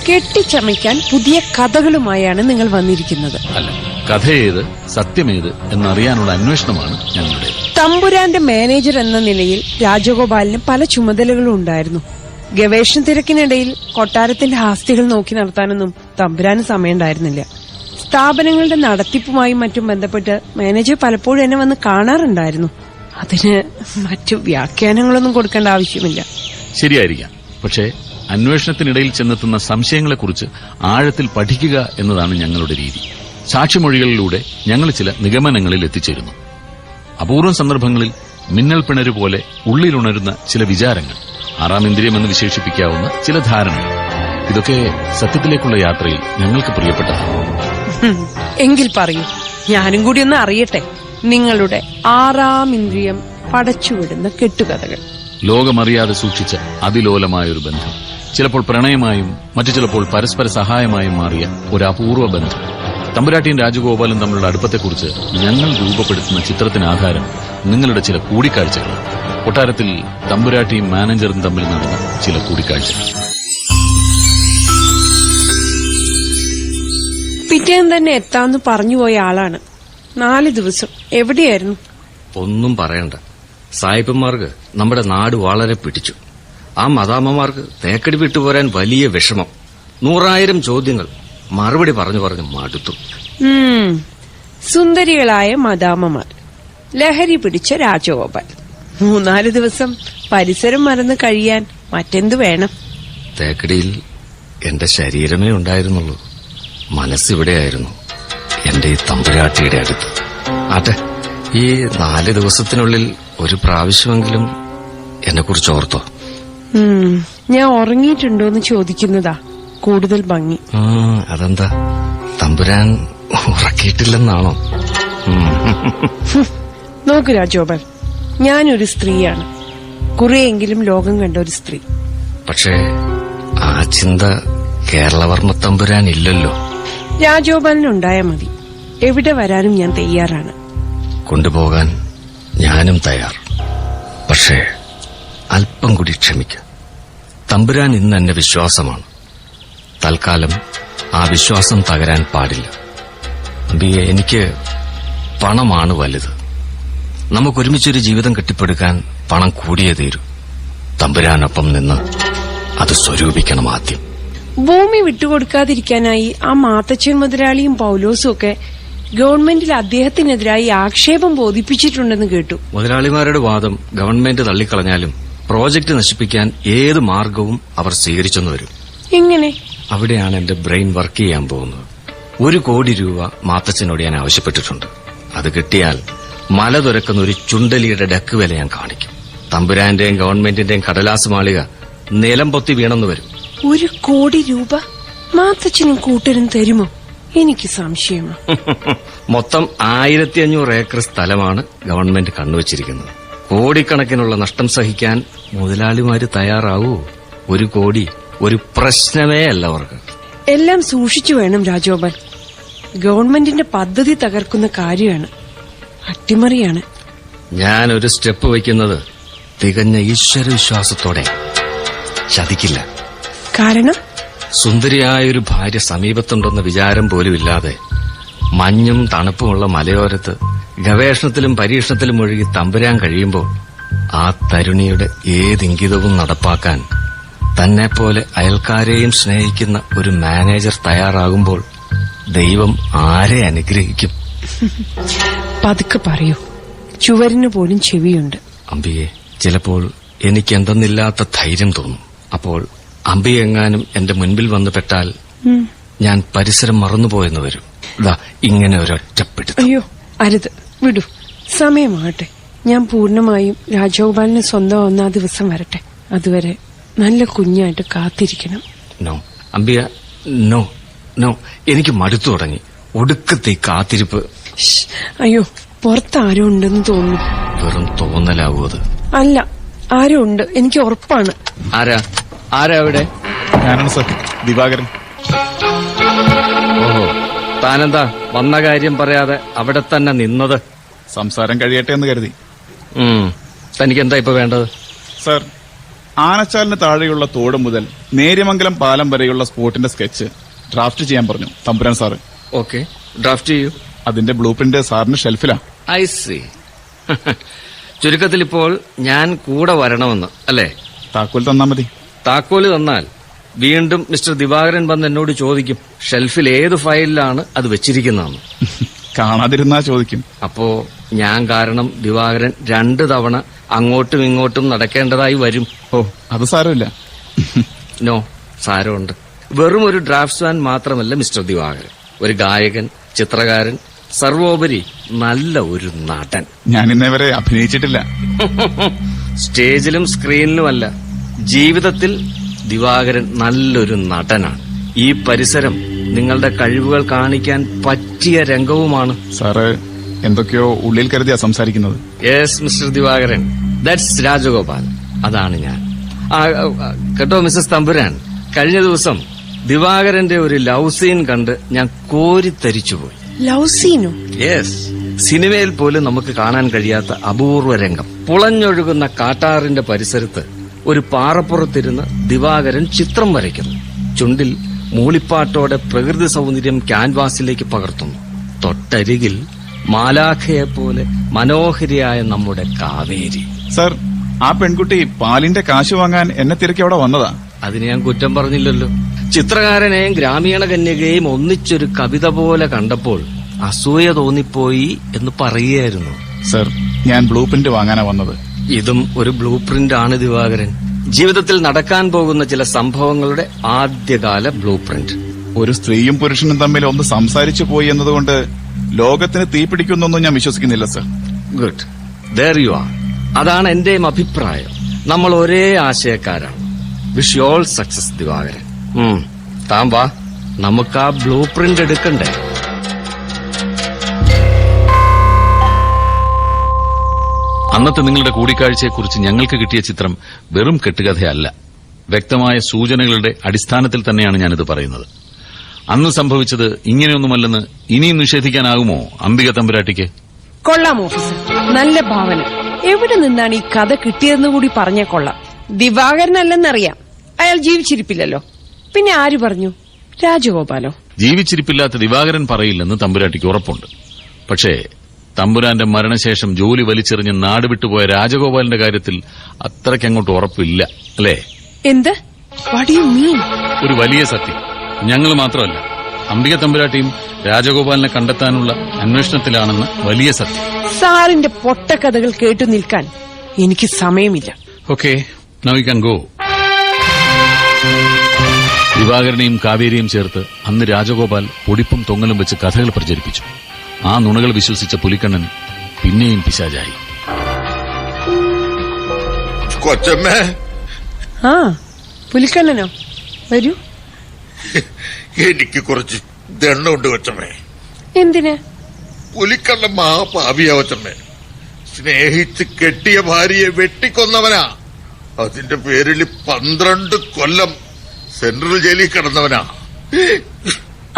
കെട്ടിച്ചമയ്ക്കാൻ പുതിയ കഥകളുമായാണ് നിങ്ങൾ വന്നിരിക്കുന്നത്? അല്ല, കഥയേത് സത്യമേത് എന്നറിയാനുള്ള അന്വേഷണമാണ് ഞങ്ങളുടെ. തമ്പുരാന്റെ മാനേജർ എന്ന നിലയിൽ രാജഗോപാലിന് പല ചുമതലകളും ഉണ്ടായിരുന്നു. ഗവേഷണ തിരക്കിനിടയിൽ കൊട്ടാരത്തിന്റെ ആസ്തികൾ നോക്കി നടത്താനൊന്നും തമ്പുരാന് സമയമുണ്ടായിരുന്നില്ല. സ്ഥാപനങ്ങളുടെ നടത്തിപ്പുമായും മറ്റും ബന്ധപ്പെട്ട് മാനേജർ പലപ്പോഴും എന്നെ വന്ന് കാണാറുണ്ടായിരുന്നു. അതിന് മറ്റു വ്യാഖ്യാനങ്ങളൊന്നും കൊടുക്കേണ്ട ആവശ്യമില്ല. ശരിയായിരിക്കാം. പക്ഷേ അന്വേഷണത്തിനിടയിൽ ചെന്നെത്തുന്ന സംശയങ്ങളെക്കുറിച്ച് ആഴത്തിൽ പഠിക്കുക എന്നതാണ് ഞങ്ങളുടെ രീതി. സാക്ഷിമൊഴികളിലൂടെ ഞങ്ങൾ ചില നിഗമനങ്ങളിൽ എത്തിച്ചേരുന്നു. അപൂർവം സന്ദർഭങ്ങളിൽ മിന്നൽ പിണര് പോലെ ഉള്ളിലുണരുന്ന ചില വിചാരങ്ങൾ, ആറാം ഇന്ദ്രിയമെന്ന് വിശേഷിപ്പിക്കാവുന്ന ചില ധാരണകൾ, ഇതൊക്കെ സത്യത്തിലേക്കുള്ള യാത്രയിൽ ഞങ്ങൾക്ക് പ്രിയപ്പെട്ടതാണ്. എങ്കിൽ പറയൂ, ഞാനും കൂടി ഒന്ന് അറിയട്ടെ നിങ്ങളുടെ ആറാം ഇന്ദ്രിയം പടച്ചുവിടുന്ന കെട്ടുകഥകൾ. ലോകമറിയാതെ സൂക്ഷിച്ച അതിലോലമായൊരു ബന്ധം, ചിലപ്പോൾ പ്രണയമായും മറ്റു ചിലപ്പോൾ പരസ്പര സഹായമായും മാറിയ ഒരു അപൂർവ ബന്ധം. തമ്പുരാട്ടിയും രാജഗോപാലും തമ്മിലുള്ള അടുപ്പത്തെക്കുറിച്ച് ഞങ്ങൾ രൂപപ്പെടുത്തുന്ന ചിത്രത്തിന് ആധാരം നിങ്ങളുടെ ചില കൂടിക്കാഴ്ചകളാണ്. കൊട്ടാരത്തിൽ തമ്പുരാട്ടിയും മാനേജറും തമ്മിൽ നടന്ന ചില കൂടിക്കാഴ്ചകൾ. പിറ്റേന്ന് തന്നെ എത്താന്ന് പറഞ്ഞുപോയ ആളാണ്. 4 ദിവസം എവിടെയായിരുന്നു? ഒന്നും പറയണ്ട. സായിപ്പന്മാർക്ക് നമ്മുടെ നാട് വളരെ പിടിച്ചു. ആ മദാമ്മമാർക്ക് തേക്കടി വിട്ടുപോരാൻ വലിയ വിഷമം. 100,000 ചോദ്യങ്ങൾ. മറുപടി പറഞ്ഞു മടുത്തു. സുന്ദരികളായ മദാമ്മമാർ, ലഹരി പിടിച്ച രാജഗോപാൽ, 3-4 ദിവസം പരിസരം മറന്ന് കഴിയാൻ മറ്റെന്തു വേണം? തേക്കടിയിൽ എന്റെ ശരീരമേ ഉണ്ടായിരുന്നുള്ളൂ. മനസ്സിവിടെയായിരുന്നു, എന്റെ ഈ തമ്പുരാട്ടിയുടെ അടുത്ത്. ആട്ടെ, ഈ 4 ദിവസത്തിനുള്ളിൽ ഒരു പ്രാവശ്യമെങ്കിലും എന്നെക്കുറിച്ച് ഓർത്തോ? ഞാൻ ഉറങ്ങിയിട്ടുണ്ടോന്ന് ചോദിക്കുന്നതാ കൂടുതൽ ഭംഗി. അതെന്താ, തമ്പുരാൻ ഉറക്കിയിട്ടില്ലെന്നാണോ? നോക്കൂ രാജഗോപാൽ, ഞാനൊരു സ്ത്രീയാണ്, കുറെയെങ്കിലും ലോകം കണ്ട ഒരു സ്ത്രീ. പക്ഷേ ആ ചിന്ത കേരളവർമ്മ തമ്പുരാൻ ഇല്ലല്ലോ. രാജഗോപാലിനുണ്ടായാ മതി. എവിടെ വരാനും ഞാൻ തയ്യാറാണ്. കൊണ്ടുപോകാൻ ഞാനും തയ്യാർ. പക്ഷേ അല്പം കൂടി ക്ഷമിക്ക. തമ്പുരാൻ ഇന്ന് എന്റെ വിശ്വാസമാണ്. തൽക്കാലം ആ വിശ്വാസം തകരാൻ പാടില്ല. എനിക്ക് പണമാണ് വലുത്. നമുക്കൊരുമിച്ചൊരു ജീവിതം കെട്ടിപ്പടുക്കാൻ പണം കൂടിയേ തീരൂ. തമ്പുരാനൊപ്പം നിന്ന് അത് സ്വരൂപിക്കണം ആദ്യം. ഭൂമി വിട്ടുകൊടുക്കാതിരിക്കാനായി ആ മാത്തച്ഛൻ മുതലാളിയും പൌലോസും ഒക്കെ ഗവൺമെന്റിൽ അദ്ദേഹത്തിനെതിരായി ആക്ഷേപം ബോധിപ്പിച്ചിട്ടുണ്ടെന്ന് കേട്ടു. മുതലാളിമാരുടെ വാദം ഗവൺമെന്റ് തള്ളിക്കളഞ്ഞാലും പ്രോജക്ട് നശിപ്പിക്കാൻ ഏത് മാർഗവും അവർ സ്വീകരിച്ചെന്ന് വരും. എങ്ങനെ? അവിടെയാണ് എന്റെ ബ്രെയിൻ വർക്ക് ചെയ്യാൻ പോകുന്നത്. 1 കോടി രൂപ മാത്തച്ഛനോട് ഞാൻ ആവശ്യപ്പെട്ടിട്ടുണ്ട്. അത് കിട്ടിയാൽ മല തുരക്കുന്ന ഒരു ചുണ്ടലിയുടെ ഡക്ക് വില ഞാൻ കാണിക്കും. തമ്പുരാന്റെയും ഗവൺമെന്റിന്റെയും കടലാസ് മാളിക നിലം പൊത്തി വീണെന്ന് വരും. 1 കോടി രൂപ മാത്തച്ഛനും കൂട്ടരും തരുമോ? എനിക്ക് സംശയമാണ്. മൊത്തം 1500 ഏക്കർ സ്ഥലമാണ് ഗവൺമെന്റ് കണ്ണുവച്ചിരിക്കുന്നത്. കോടിക്കണക്കിനുള്ള നഷ്ടം സഹിക്കാൻ മുതലാളിമാര് തയ്യാറാവൂ? 1 കോടി ഒരു പ്രശ്നമേ അല്ല അവർക്ക്. എല്ലാം സൂക്ഷിച്ചു വേണം രാജഗോപാൽ. ഗവൺമെന്റിന്റെ പദ്ധതി തകർക്കുന്ന കാര്യമാണ്, അട്ടിമറിയാണ്. ഞാനൊരു സ്റ്റെപ്പ് വയ്ക്കുന്നത് തികഞ്ഞ ഈശ്വരവിശ്വാസത്തോടെ. ചതിക്കില്ല. കാരണം സുന്ദരിയായൊരു ഭാര്യ സമീപത്തുണ്ടെന്ന വിചാരം പോലും ഇല്ലാതെ മഞ്ഞും തണുപ്പുമുള്ള മലയോരത്ത് ഗവേഷണത്തിലും പരീക്ഷണത്തിലും ഒഴുകി തമ്പുരാൻ കഴിയുമ്പോൾ ആ തരുണിയുടെ ഏതിംഗിതവും നടപ്പാക്കാൻ തന്നെപ്പോലെ അയൽക്കാരെയും സ്നേഹിക്കുന്ന ഒരു മാനേജർ തയ്യാറാകുമ്പോൾ ദൈവം ആരെ അനുഗ്രഹിക്കും? പതുക്കെ പറയൂ, ചുവരിന് പോലും ചെവിയുണ്ട്. അമ്പിയെ, ചിലപ്പോൾ എനിക്കെന്തെന്നില്ലാത്ത ധൈര്യം തോന്നും. അപ്പോൾ അമ്പിയെ എങ്ങാനും എന്റെ മുൻപിൽ വന്നു പെട്ടാൽ ഞാൻ പരിസരം മറന്നുപോയെന്ന് വരും. ദാ ഇങ്ങനെ ഒരൊറ്റപ്പെടുത്തും. അയ്യോ, അരുത്, വിടൂ. സമയമാകട്ടെ. ഞാൻ പൂർണ്ണമായും രാജഗോപാലിന് സ്വന്തമാവുന്ന ആ ദിവസം വരട്ടെ. അതുവരെ നല്ല കുഞ്ഞായിട്ട് കാത്തിരിക്കണം. നോ അമ്പിയ, നോ നോ, എനിക്ക് മടുത്തു തുടങ്ങി. ഒടുക്കത്തെ ഈ കാത്തിരിപ്പ്. അയ്യോ, പുറത്ത് ആരോ ഉണ്ടെന്ന് തോന്നുന്നു. വെറും തോന്നലാവൂ അത്? അല്ല, ആരോ ഉണ്ട്, എനിക്ക് ഉറപ്പാണ്. ആരാ അവിടെ? ഞാനാണ് സർ, ദിവാകരൻ. ഓഹോ, താനെന്താ വന്ന കാര്യം പറയാതെ അവിടെ തന്നെ നിന്നത്? സംസാരം കഴിയട്ടെ എന്ന് കരുതി. തനിക്കെന്താ ഇപ്പൊ വേണ്ടത്? സർ, ആനച്ചാലിന് താഴെയുള്ള തോട് മുതൽ നേര്യമംഗലം പാലം വരെയുള്ള സ്പോട്ടിന്റെ സ്കെച്ച് ഡ്രാഫ്റ്റ് ചെയ്യാൻ പറഞ്ഞു തമ്പുരാൻ സാറ്. ഓക്കെ, ഡ്രാഫ്റ്റ് ചെയ്യൂ. അതിന്റെ ബ്ലൂ പ്രിന്റ് സാറിന് ഷെൽഫിലാ. I C. ചുരുക്കത്തിൽ ഇപ്പോൾ ഞാൻ കൂടെ വരണമെന്ന് അല്ലേ? താക്കോൽ തന്നാ മതി. താക്കോല് തന്നാൽ വീണ്ടും മിസ്റ്റർ ദിവാകരൻ വന്ന് എന്നോട് ചോദിക്കും ഷെൽഫിൽ ഏത് ഫയലിലാണ് അത് വെച്ചിരിക്കുന്നതെന്ന്. കാണാതിരുന്നാ ചോദിക്കും. അപ്പോ ഞാൻ കാരണം ദിവാകരൻ 2 തവണ അങ്ങോട്ടും ഇങ്ങോട്ടും നടക്കേണ്ടതായി വരും. ഓ, അത് സാരമില്ല. നോ, സാരമുണ്ട്. വെറും ഒരു ഡ്രാഫ്റ്റ്സ്മാൻ മാത്രമല്ല മിസ്റ്റർ ദിവാകരൻ, ഒരു ഗായകൻ, ചിത്രകാരൻ, സർവോപരി നല്ല ഒരു നടൻ. ഞാൻ ഇന്നേവരെ അഭിനയിച്ചിട്ടില്ല. സ്റ്റേജിലും സ്ക്രീനിലുമല്ല, ജീവിതത്തിൽ ദിവാകരൻ നല്ലൊരു നടനാണ്. ഈ പരിസരം നിങ്ങളുടെ കഴിവുകൾ കാണിക്കാൻ പറ്റിയ രംഗവുമാണ്. സാറ് എന്തൊക്കെയോ ഉള്ളിൽ കരുതിയാ സംസാരിക്കുന്നത്. Yes mister Divakaran, that's Rajagopal. അതാണ് ഞാൻ. കേട്ടോ മിസ്സസ് തമ്പുരാൻ, കഴിഞ്ഞ ദിവസം ദിവാകരന്റെ ഒരു ലവ് സീൻ കണ്ട് ഞാൻ കോരിത്തരിച്ചുപോയി. ലവ് സീനോ? യെസ്, സിനിമയിൽ പോലും നമുക്ക് കാണാൻ കഴിയാത്ത അപൂർവ രംഗം. പുളഞ്ഞൊഴുകുന്ന കാട്ടാറിന്റെ പരിസരത്ത് ഒരു പാറപ്പുറത്തിരുന്ന് ദിവാകരൻ ചിത്രം വരയ്ക്കുന്നു. ചുണ്ടിൽ മൂളിപ്പാട്ടോടെ പ്രകൃതി സൗന്ദര്യം ക്യാൻവാസിലേക്ക് പകർത്തുന്നു. തൊട്ടരികിൽ മാലാഖയെപ്പോലെ മനോഹരിയായ നമ്മുടെ കാവേരി. സർ, ആ പെൺകുട്ടി പാലിന്റെ കാശ് വാങ്ങാൻ എന്നെ തിരക്കി അവിടെ വന്നതാ. അതിന് ഞാൻ കുറ്റം പറഞ്ഞില്ലല്ലോ. ചിത്രകാരനെയും ഗ്രാമീണ കന്യകയും ഒന്നിച്ചൊരു കവിത പോലെ കണ്ടപ്പോൾ അസൂയ തോന്നിപ്പോയി എന്ന് പറയുകയായിരുന്നു. സർ, ഞാൻ ബ്ലൂ പ്രിന്റ് വാങ്ങാനാ വന്നത്. ഇതും ഒരു ബ്ലൂ പ്രിന്റ് ആണ് ദിവാകരൻ. ജീവിതത്തിൽ നടക്കാൻ പോകുന്ന ചില സംഭവങ്ങളുടെ ആദ്യകാല ബ്ലൂ പ്രിന്റ്. ഒരു സ്ത്രീയും പുരുഷനും തമ്മിൽ ഒന്ന് സംസാരിച്ചു പോയി എന്നതുകൊണ്ട് ലോകത്തിന് തീപിടിക്കുന്നൊന്നും ഞാൻ വിശ്വസിക്കുന്നില്ല sir. Good, there you are. അതാണ് എന്റെയും അഭിപ്രായം. നമ്മൾ ഒരേ ആശയക്കാരാണ്. Wish you all success Divakaran. താൻ വാ, നമുക്ക് ആ ബ്ലൂ പ്രിന്റ് എടുക്കണ്ടേ? അന്നത്തെ നിങ്ങളുടെ കൂടിക്കാഴ്ചയെക്കുറിച്ച് ഞങ്ങൾക്ക് കിട്ടിയ ചിത്രം വെറും കെട്ടുകഥയല്ല. വ്യക്തമായ സൂചനകളുടെ അടിസ്ഥാനത്തിൽ തന്നെയാണ് ഞാനിത് പറയുന്നത്. അന്ന് സംഭവിച്ചത് ഇങ്ങനെയൊന്നുമല്ലെന്ന് ഇനിയും നിഷേധിക്കാനാകുമോ അംബിക തമ്പുരാട്ടിക്ക്? കൊള്ളാം ഓഫീസർ, നല്ല ഭാവന. എവിടെ നിന്നാണ് ഈ കഥ കിട്ടിയതെന്ന് കൂടി പറഞ്ഞ കൊള്ളാം. ദിവാകരനല്ലെന്നറിയാം, അയാൾ ജീവിച്ചിരിപ്പില്ലല്ലോ. പിന്നെ ആര് പറഞ്ഞു? രാജഗോപാലോ? ജീവിച്ചിരിപ്പില്ലാത്ത ദിവാകരൻ പറയില്ലെന്ന് തമ്പുരാട്ടിക്ക് ഉറപ്പുണ്ട്. പക്ഷേ തമ്പുരാന്റെ മരണശേഷം ജോലി വലിച്ചെറിഞ്ഞ് നാട് വിട്ടുപോയ രാജഗോപാലിന്റെ കാര്യത്തിൽ അത്രയ്ക്കങ്ങോട്ട് ഉറപ്പില്ല, അല്ലേ? എന്ത്? What you mean? ഒരു വലിയ സത്യം. ഞങ്ങൾ മാത്രമല്ല, അംബിക തമ്പുരാട്ടിയും രാജഗോപാലിനെ കണ്ടെത്താനുള്ള അന്വേഷണത്തിലാണെന്ന് വലിയ സത്യം. സാറിന്റെ പൊട്ടക്കഥകൾ കേട്ടു നിൽക്കാൻ എനിക്ക് സമയമില്ല. Okay, now you can go. ദിവാകരനെയും കാവേരിയും ചേർത്ത് അന്ന് രാജഗോപാൽ പൊടിപ്പും തൊങ്ങലും വെച്ച് കഥകൾ പ്രചരിപ്പിച്ചു. ആ നുണകൾ വിശ്വസിച്ച പുലിക്കണ്ണൻ പിന്നെയും പിശാചായി. കൊച്ചമ്മേ. ആ, പുലിക്കണ്ണനോ? വരൂ. എനിക്ക് കുറച്ച് ദണ്ണുണ്ട് കൊച്ചമ്മേ. എന്തിന്? പുലിക്കണ്ണൻ മഹാപാപിയാ കൊച്ചമ്മേ. സ്നേഹിച്ച് കെട്ടിയ ഭാര്യയെ വെട്ടിക്കൊന്നവനാ. അതിന്റെ പേരിൽ 12 കൊല്ലം സെൻട്രൽ ജയിലിൽ കിടന്നവനാ.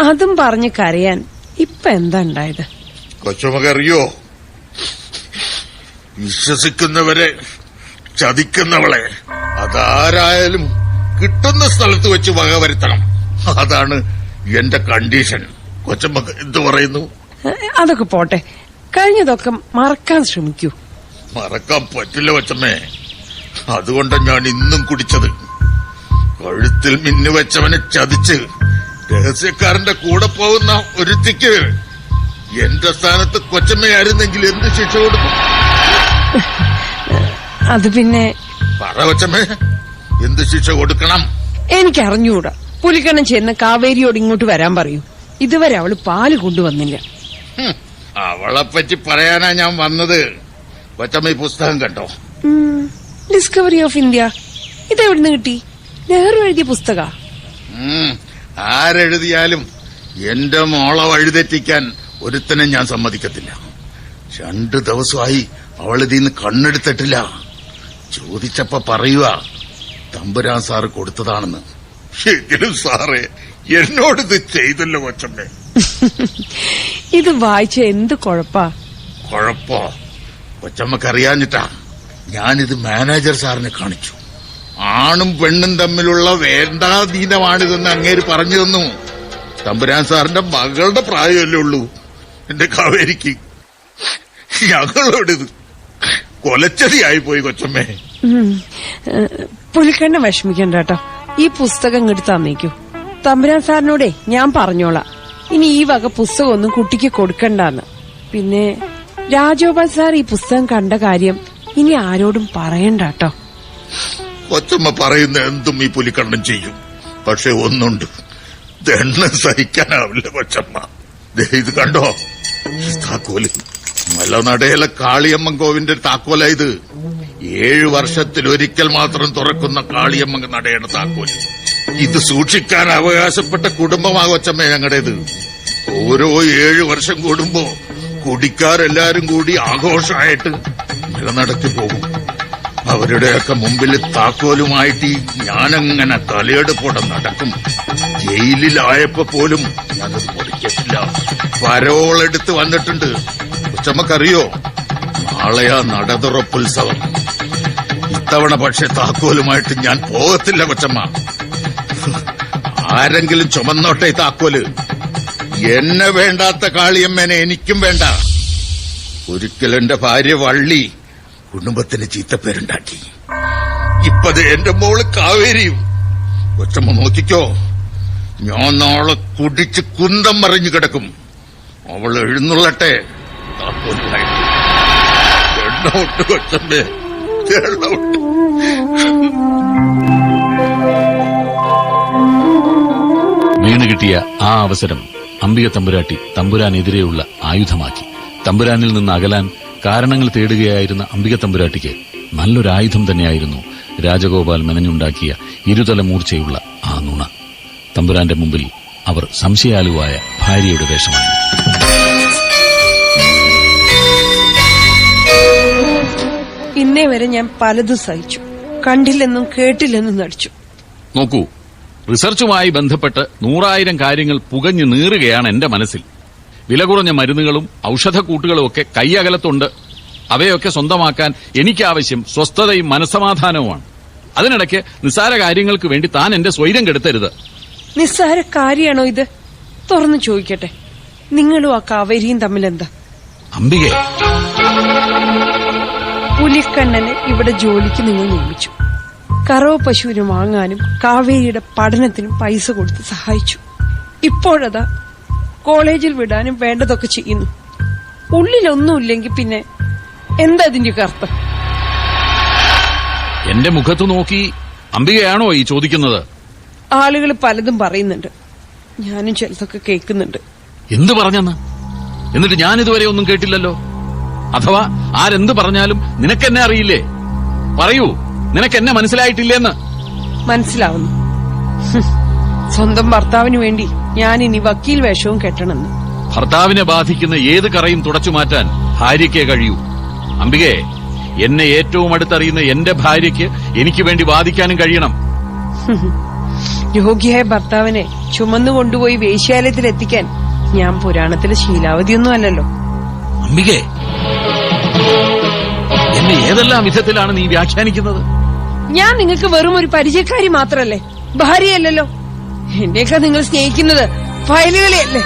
അതും പറഞ്ഞ് കരയാൻ ഇപ്പൊ എന്താ ഉണ്ടായത്? കൊച്ചമ്മക്കറിയോ, വിശ്വസിക്കുന്നവരെ ചതിക്കുന്നവളെ അതാരായാലും കിട്ടുന്ന സ്ഥലത്ത് വെച്ച് വക വരുത്തണം. അതാണ് എന്റെ കണ്ടീഷൻ. കൊച്ചമ്മക്ക് എന്ത് പറയുന്നു? അതൊക്കെ പോട്ടെ, കഴിഞ്ഞതൊക്കെ മറക്കാൻ ശ്രമിക്കൂ. മറക്കാൻ പറ്റില്ല കൊച്ചമ്മേ. അതുകൊണ്ടാണ് ഞാൻ ഇന്നും കുടിച്ചത്. കഴുത്തിൽ മിന്നുവെച്ചവനെ ചതിച്ച് രഹസ്യക്കാരന്റെ കൂടെ പോകുന്ന ഒരുത്തിക്ക് എന്റെ സ്ഥാനത്ത് കൊച്ചമ്മയായിരുന്നെങ്കിൽ എന്ത് ശിക്ഷ കൊടുക്കും? അത് പിന്നെ പറ കൊച്ചമ്മേ, എന്ത് ശിക്ഷ കൊടുക്കണം? എനിക്കറിഞ്ഞൂടാ. പുലിക്കണ്ണൻ ചെന്ന് കാവേരിയോട് ഇങ്ങോട്ട് വരാൻ പറയൂ. ഇതുവരെ അവള് പാല് കൊണ്ടുവന്നില്ല. അവളെപ്പറ്റി പറയാനാ ഞാൻ വന്നത്. കൊച്ചമ്മ ഈ പുസ്തകം കണ്ടോ? Discovery of India. ഇതെവിടുന്ന് കിട്ടി? നെഹ്റു എഴുതിയ പുസ്തക? ആരെഴുതിയാലും എന്റെ മോളെ വഴിതെറ്റിക്കാൻ ഒരുത്തനെ ഞാൻ സമ്മതിക്കത്തില്ല. 2 ദിവസമായി അവളിതിന്ന് കണ്ണെടുത്തിട്ടില്ല. ചോദിച്ചപ്പോ പറയുക തമ്പുരാൻ സാറ് കൊടുത്തതാണെന്ന്. എങ്കിലും സാറേ, എന്നോടിത് ചെയ്തല്ലോ കൊച്ചമ്മേ. ഇത് വായിച്ച എന്ത് കുഴപ്പാ? കുഴപ്പോ കൊച്ചമ്മക്കറിയാഞ്ഞിട്ടാ. ഞാനിത് മാനേജർ സാറിനെ കാണിച്ചു. ആണും പെണ്ണും തമ്മിലുള്ള വേണ്ടാധീനമാണിതെന്ന് അങ്ങേര് പറഞ്ഞു തന്നു. തമ്പുരാൻ സാറിന്റെ മകളുടെ പ്രായമല്ലേ ഉള്ളൂ എന്റെ കാവേരിക്ക്. ഞങ്ങളോടിത് കൊലച്ചതിയായി പോയി കൊച്ചമ്മേ. പുലിക്കണ്ണ വിഷമിക്കണ്ട കേട്ടോ. ഈ പുസ്തകം ഇങ്ങോട്ട് തന്നേക്കൂ. തമ്പുരാൻ സാറിനോടെ ഞാൻ പറഞ്ഞോളാം, ഇനി ഈ വക പുസ്തകമൊന്നും കുട്ടിക്ക് കൊടുക്കണ്ടെന്ന്. പിന്നെ രാജഗോപാൽ സാർ ഈ പുസ്തകം കണ്ട കാര്യം ഇനി ആരോടും പറയണ്ട കേട്ടോ. കൊച്ചമ്മ പറയുന്ന എന്തും ഈ പുലിക്കണ്ണൻ ചെയ്യും. പക്ഷെ ഒന്നുണ്ട്, ദണ്ണം സഹിക്കാനാവില്ല കൊച്ചമ്മ. ഇത് കണ്ടോ, താക്കോല് മലനടയിലെ കാളിയമ്മൻ കോവിന്റെ താക്കോല. ഇത് 7 വർഷത്തിലൊരിക്കൽ മാത്രം തുറക്കുന്ന കാളിയമ്മൻ നടയുടെ താക്കോല്. ഇത് സൂക്ഷിക്കാൻ അവകാശപ്പെട്ട കുടുംബമാ കൊച്ചമ്മ ഞങ്ങളുടേത്. ഓരോ 7 വർഷം കൂടുമ്പോ കുടിക്കാരെല്ലാരും കൂടി ആഘോഷമായിട്ട് നിലനടത്തി പോകും. അവരുടെയൊക്കെ മുമ്പിൽ താക്കോലുമായിട്ട് ഞാനങ്ങനെ തലയെടുപ്പോടെ നടക്കും. ജയിലിലായപ്പോ പോലും ഞാനത് പൊടിക്കത്തില്ല. പരോളെടുത്ത് വന്നിട്ടുണ്ട്. കൊച്ചമ്മക്കറിയോ, നാളെയാ നടതുറപ്പുത്സവം. ഇത്തവണ പക്ഷെ താക്കോലുമായിട്ട് ഞാൻ പോകത്തില്ല കൊച്ചമ്മ. ആരെങ്കിലും ചുമന്നോട്ടെ താക്കോല്. എന്നെ വേണ്ടാത്ത കാളിയമ്മേനെ എനിക്കും വേണ്ട. ഒരിക്കൽ എന്റെ ഭാര്യ വള്ളി കുടുംബത്തിന് ചീത്തപ്പേരുണ്ടാക്കി. ഇപ്പത് എന്റെ മോള് കാവേരിയും. കൊച്ചമ്മ നോക്കിക്കോ, ഞാൻ നാളെ കുടിച്ച് കുന്തം മറിഞ്ഞു കിടക്കും. അവൾ എഴുന്നള്ളട്ടെ. എണ്ണോട്ട് കൊച്ചമ്മേ, എണ്ണോട്ട്. വീണ് കിട്ടിയ ആ അവസരം അംബിക തമ്പുരാട്ടി തമ്പുരാനെതിരെയുള്ള ആയുധമാക്കി. തമ്പുരാനിൽ നിന്ന് അകലാൻ കാരണങ്ങൾ തേടുകയായിരുന്ന അംബിക തമ്പുരാട്ടിക്ക് നല്ലൊരായുധം തന്നെയായിരുന്നു രാജഗോപാൽ മെനഞ്ഞുണ്ടാക്കിയ ഇരുതല മൂർച്ചയുള്ള ആ നുണ. തമ്പുരാന്റെ മുമ്പിൽ അവർ സംശയാലുവായ ഭാര്യയുടെ വേഷമാണ്. ഇന്നേ വരെ ഞാൻ പലതും സഹിച്ചു. കണ്ടില്ലെന്നും കേട്ടില്ലെന്നും നടിച്ചു. നോക്കൂ, റിസർച്ചുമായി ബന്ധപ്പെട്ട് 100,000 കാര്യങ്ങൾ പുകഞ്ഞു നീറുകയാണ് എന്റെ മനസ്സിൽ. വില കുറഞ്ഞ മരുന്നുകളും ഔഷധക്കൂട്ടുകളും ഒക്കെ കൈയകലത്തുണ്ട്. അവയൊക്കെ സ്വന്തമാക്കാൻ എനിക്കാവശ്യം സ്വസ്ഥതയും മനസ്സമാധാനവുമാണ്. അതിനിടയ്ക്ക് നിസ്സാര കാര്യങ്ങൾക്ക് വേണ്ടി താൻ എന്റെ സ്വൈര്യം കെടുത്തരുത്. നിസ്സാര കാര്യമാണോ ഇത്? തുറന്നു ചോദിക്കട്ടെ, നിങ്ങളും ആ കാവേരിയും തമ്മിലെന്താ? അംബികെ, പുലിക്കണ്ണനെ ഇവിടെ ജോലിക്ക് നിങ്ങൾ നിയമിച്ചു. കറവ പശുവിന് വാങ്ങാനും കാവേരിയുടെ പഠനത്തിനും പൈസ കൊടുത്ത് സഹായിച്ചു. ഇപ്പോഴതാ കോളേജിൽ വിടാനും വേണ്ടതൊക്കെ ചെയ്യുന്നു. ഉള്ളിലൊന്നുമില്ലെങ്കിൽ പിന്നെ എന്താ ഇതിന്റെയൊക്കെ അർത്ഥം? എന്റെ മുഖത്തു നോക്കി അംബികയാണോ ഈ ചോദിക്കുന്നത്? ആളുകൾ പലതും പറയുന്നുണ്ട്, ഞാനും ചിലതൊക്കെ കേൾക്കുന്നുണ്ട്. എന്ത് പറഞ്ഞെന്ന്? എന്നിട്ട് ഞാനിതുവരെ ഒന്നും കേട്ടില്ലല്ലോ. അഥവാ ആരെന്ത് പറഞ്ഞാലും നിനക്കെന്നെ അറിയില്ലേ? പറയൂ, നിനക്കെന്നെ മനസ്സിലായിട്ടില്ലെന്ന്. മനസ്സിലാവുന്നു. സ്വന്തം ഭർത്താവിന് വേണ്ടി ഞാനിനി വക്കീൽ വേഷവും കെട്ടണമെന്ന്. ഭർത്താവിനെ ബാധിക്കുന്ന ഏത് കറയും തുടച്ചു മാറ്റാൻ ഭാര്യയ്ക്കേ കഴിയൂ. അംബികെ, എന്നെ ഏറ്റവും അടുത്തറിയുന്ന എന്റെ ഭാര്യയ്ക്ക് എനിക്ക് വേണ്ടി വാദിക്കാനും കഴിയണം. രോഗിയായ ഭർത്താവിനെ ചുമന്നുകൊണ്ടുപോയി വേശ്യാലയത്തിലെത്തിക്കാൻ ഞാൻ പുരാണത്തിലെ ശീലാവതിയൊന്നും അല്ലല്ലോ. അംബികെ, എന്നെ ഏതെല്ലാം വിധത്തിലാണ് നീ വ്യാഖ്യാനിക്കുന്നത്? ഞാൻ നിങ്ങൾക്ക് വെറും ഒരു പരിചയക്കാരി മാത്രല്ലേ, ഭാര്യയല്ലല്ലോ. എന്നെയൊക്കെ നിങ്ങൾ സ്നേഹിക്കുന്നത് ഫയലുകളെയല്ലേ?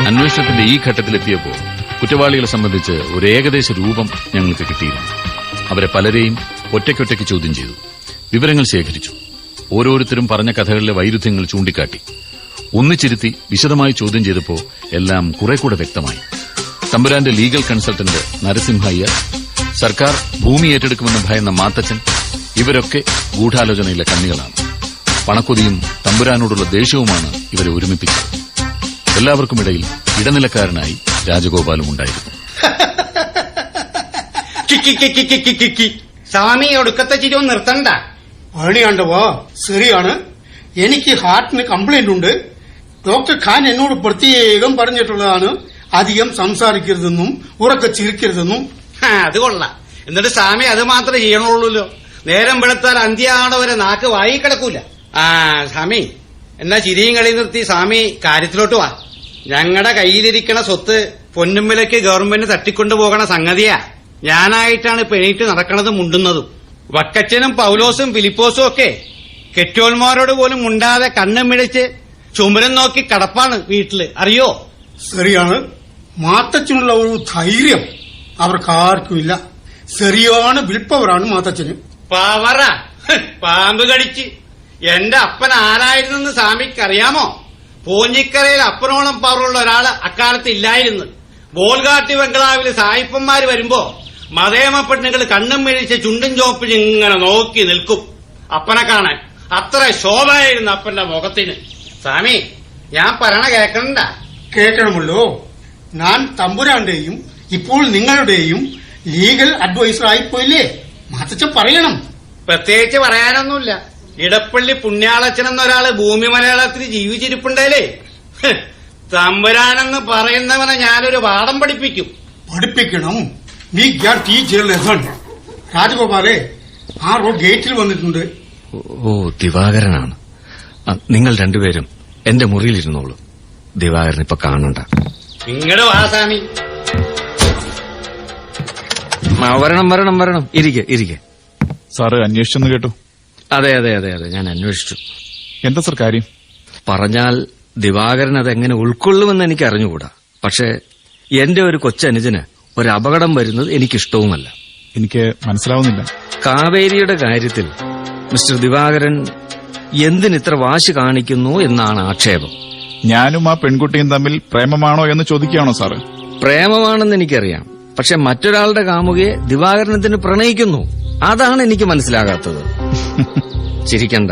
അന്വേഷണത്തിന്റെ ഈ ഘട്ടത്തിലെത്തിയപ്പോൾ കുറ്റവാളികളെ സംബന്ധിച്ച് ഒരു ഏകദേശ രൂപം ഞങ്ങൾക്ക് കിട്ടിയിരുന്നു. അവരെ പലരെയും ഒറ്റയ്ക്കൊറ്റയ്ക്ക് ചോദ്യം ചെയ്തു, വിവരങ്ങൾ ശേഖരിച്ചു. ഓരോരുത്തരും പറഞ്ഞ കഥകളിലെ വൈരുദ്ധ്യങ്ങൾ ചൂണ്ടിക്കാട്ടി. ഒന്നിച്ചിരുത്തി വിശദമായി ചോദ്യം ചെയ്തപ്പോൾ എല്ലാം കുറെ കൂടെ വ്യക്തമായി. തമ്പുരാന്റെ ലീഗൽ കൺസൾട്ടന്റ് നരസിംഹയ്യ, സർക്കാർ ഭൂമി ഏറ്റെടുക്കുമെന്ന് ഭയന്ന മാത്തച്ഛൻ, ഇവരൊക്കെ ഗൂഢാലോചനയിലെ കണ്ണികളാണ്. പണക്കൊതിയും തമ്പുരാനോടുള്ള ദേഷ്യവുമാണ് ഇവരെ ഒരുമിപ്പിച്ചത്. എല്ലാവർക്കുമിടയിൽ ഇടനിലക്കാരനായി രാജഗോപാലും ഉണ്ടായിരുന്നു. സ്വാമി ഒടുക്കത്തെ ചിരി ഒന്ന് നിർത്തണ്ട. പണിയാണ്ടവോ, ശരിയാണ്. എനിക്ക് ഹാർട്ടിന് കംപ്ലൈന്റ് ഉണ്ട്. ഡോക്ടർ ഖാൻ എന്നോട് പ്രത്യേകം പറഞ്ഞിട്ടുള്ളതാണ് അധികം സംസാരിക്കരുതെന്നും ഉറക്കെ ചിരിക്കരുതെന്നും. അത് കൊള്ളാം. എന്നിട്ട് സ്വാമി അത് മാത്രമേ ചെയ്യണുള്ളൂല്ലോ. നേരം വെളുത്താൽ അന്ത്യാടെ വരെ നാക്ക് വായി കിടക്കൂല. സ്വാമി എന്നാ ചിരിയും കളി നിർത്തി സ്വാമി കാര്യത്തിലോട്ട് വാ. ഞങ്ങളുടെ കയ്യിലിരിക്കണ സ്വത്ത് പൊന്നുമ്പിലേക്ക് ഗവൺമെന്റ് തട്ടിക്കൊണ്ടു പോകണ സംഗതിയാ. ഞാനായിട്ടാണ് പെണീറ്റ് നടക്കണതും മുണ്ടുന്നതും. വക്കച്ചനും പൌലോസും ഫിലിപ്പോസും ഒക്കെ കെറ്റോന്മാരോട് പോലും മുണ്ടാതെ കണ്ണും മിഴിച്ച് ചുമരം നോക്കി കടപ്പാണ് വീട്ടില്, അറിയോ? ശരിയാണ്. മാത്തച്ഛനുള്ള ഒരു ധൈര്യം അവർക്കാർക്കുമില്ല. ശരിയാണ് വിൽപ്പവരാണ് മാത്തച്ഛന്. പവറ പാമ്പ് കടിച്ച്. എന്റെ അപ്പൻ ആരായിരുന്നെന്ന് സ്വാമിക്കറിയാമോ? പോഞ്ഞിക്കരയിൽ അപ്പനോളം പവറുള്ള ഒരാള് അക്കാലത്ത് ഇല്ലായിരുന്നു. ബോൾഗാട്ടി ബംഗ്ലാവില് സായിപ്പന്മാര് വരുമ്പോ മതേമ പെണ്ണുകൾ കണ്ണും മിഴിച്ച് ചുണ്ടും ചോപ്പിച്ച് ഇങ്ങനെ നോക്കി നിൽക്കും അപ്പനെ കാണാൻ. അത്ര ശോഭയായിരുന്നു അപ്പന്റെ മുഖത്തിന്. സ്വാമി ഞാൻ പറയണ കേൾക്കണ്ട? കേൾക്കണമല്ലോ. ഞാൻ തമ്പുരാന്റെയും ഇപ്പോൾ നിങ്ങളുടെയും ലീഗൽ അഡ്വൈസർ ആയിപ്പോയില്ലേ. മാത്തച്ഛൻ പറയണം. പ്രത്യേകിച്ച് പറയാനൊന്നുമില്ല. ഇടപ്പള്ളി പുണ്യാളച്ചൻ എന്നൊരാള് ഭൂമി മലയാളത്തിൽ ജീവിച്ചിരിപ്പുണ്ടല്ലേ. തമ്പുരാനെന്ന് പറയുന്നവനെ ഞാനൊരു പാഠം പഠിപ്പിക്കും. പഠിപ്പിക്കണം. നീ ഞാൻ ടീച്ചർ രാജഗോപാലെ ആ റോഡ് ഗേറ്റിൽ വന്നിട്ടുണ്ട്. ഓ, ദിവാകരനാണ്. നിങ്ങൾ രണ്ടുപേരും എന്റെ മുറിയിലിരുന്നോളൂ. ദിവാകരൻ ഇപ്പൊ കാണണ്ട. ഇങ്ങട് വാ സ്വാമി. വരണം. ഇരിക്കെ. സാറ് അന്വേഷിച്ചെന്ന് കേട്ടു. അതെ ഞാൻ അന്വേഷിച്ചു. എന്താ സർ കാര്യം? പറഞ്ഞാൽ ദിവാകരൻ അതെങ്ങനെ ഉൾക്കൊള്ളുമെന്ന് എനിക്ക് അറിഞ്ഞുകൂടാ. പക്ഷെ എന്റെ ഒരു കൊച്ചനുജന് ഒരു അപകടം വരുന്നത് എനിക്കിഷ്ടവുമല്ല. എനിക്ക് മനസ്സിലാവുന്നില്ല. കാവേരിയുടെ കാര്യത്തിൽ മിസ്റ്റർ ദിവാകരൻ എന്തിനിത്ര വാശി കാണിക്കുന്നു എന്നാണ് ആക്ഷേപം. ഞാനും ആ പെൺകുട്ടിയും തമ്മിൽ പ്രേമമാണോ എന്ന് ചോദിക്കുകയാണോ സാറ്? പ്രേമമാണെന്ന് എനിക്കറിയാം. പക്ഷെ മറ്റൊരാളുടെ കാമുകയെ ദിവാകരനത്തിന് പ്രണയിക്കുന്നു. അതാണ് എനിക്ക് മനസ്സിലാകാത്തത്. ചിരിക്കണ്ട.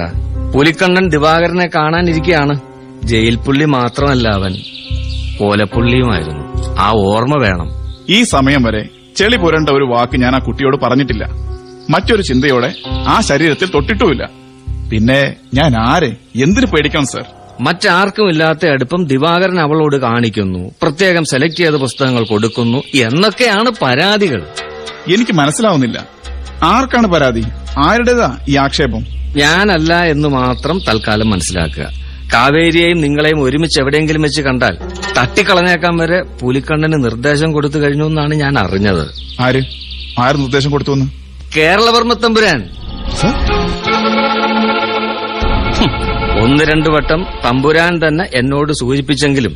പുലിക്കണ്ണൻ ദിവാകരനെ കാണാനിരിക്കുകയാണ്. ജയിൽ പുള്ളി മാത്രമല്ല, അവൻ കോലപ്പുള്ളിയുമായിരുന്നു. ആ ഓർമ്മ വേണം. ഈ സമയം വരെ ചെളി പുരണ്ട ഒരു വാക്ക് ഞാൻ ആ കുട്ടിയോട് പറഞ്ഞിട്ടില്ല. മറ്റൊരു ചിന്തയോടെ ആ ശരീരത്തിൽ തൊട്ടിട്ടുമില്ല. പിന്നെ ഞാൻ ആരെ എന്തിനു പേടിക്കണം സർ? മറ്റാർക്കും ഇല്ലാത്ത അടുപ്പം ദിവാകരൻ അവളോട് കാണിക്കുന്നു. പ്രത്യേകം സെലക്ട് ചെയ്ത പുസ്തകങ്ങൾ കൊടുക്കുന്നു എന്നൊക്കെയാണ് പരാതികൾ. എനിക്ക് മനസ്സിലാവുന്നില്ല. ആർക്കാണ് പരാതി? ആരുടേതാ ഈ ആക്ഷേപം? ഞാനല്ല എന്ന് മാത്രം തൽക്കാലം മനസ്സിലാക്കുക. കാവേരിയെയും നിങ്ങളെയും ഒരുമിച്ച് എവിടെയെങ്കിലും വെച്ച് കണ്ടാൽ തട്ടിക്കളഞ്ഞേക്കാൻ വരെ പുലിക്കണ്ണന് നിർദ്ദേശം കൊടുത്തു കഴിഞ്ഞു എന്നാണ് ഞാൻ അറിഞ്ഞത്. ആര് നിർദ്ദേശം കൊടുത്തു? കേരളവർമ്മ തമ്പുരാൻ. ഒന്ന് രണ്ടു വട്ടം തമ്പുരാൻ തന്നെ എന്നോട് സൂചിപ്പിച്ചെങ്കിലും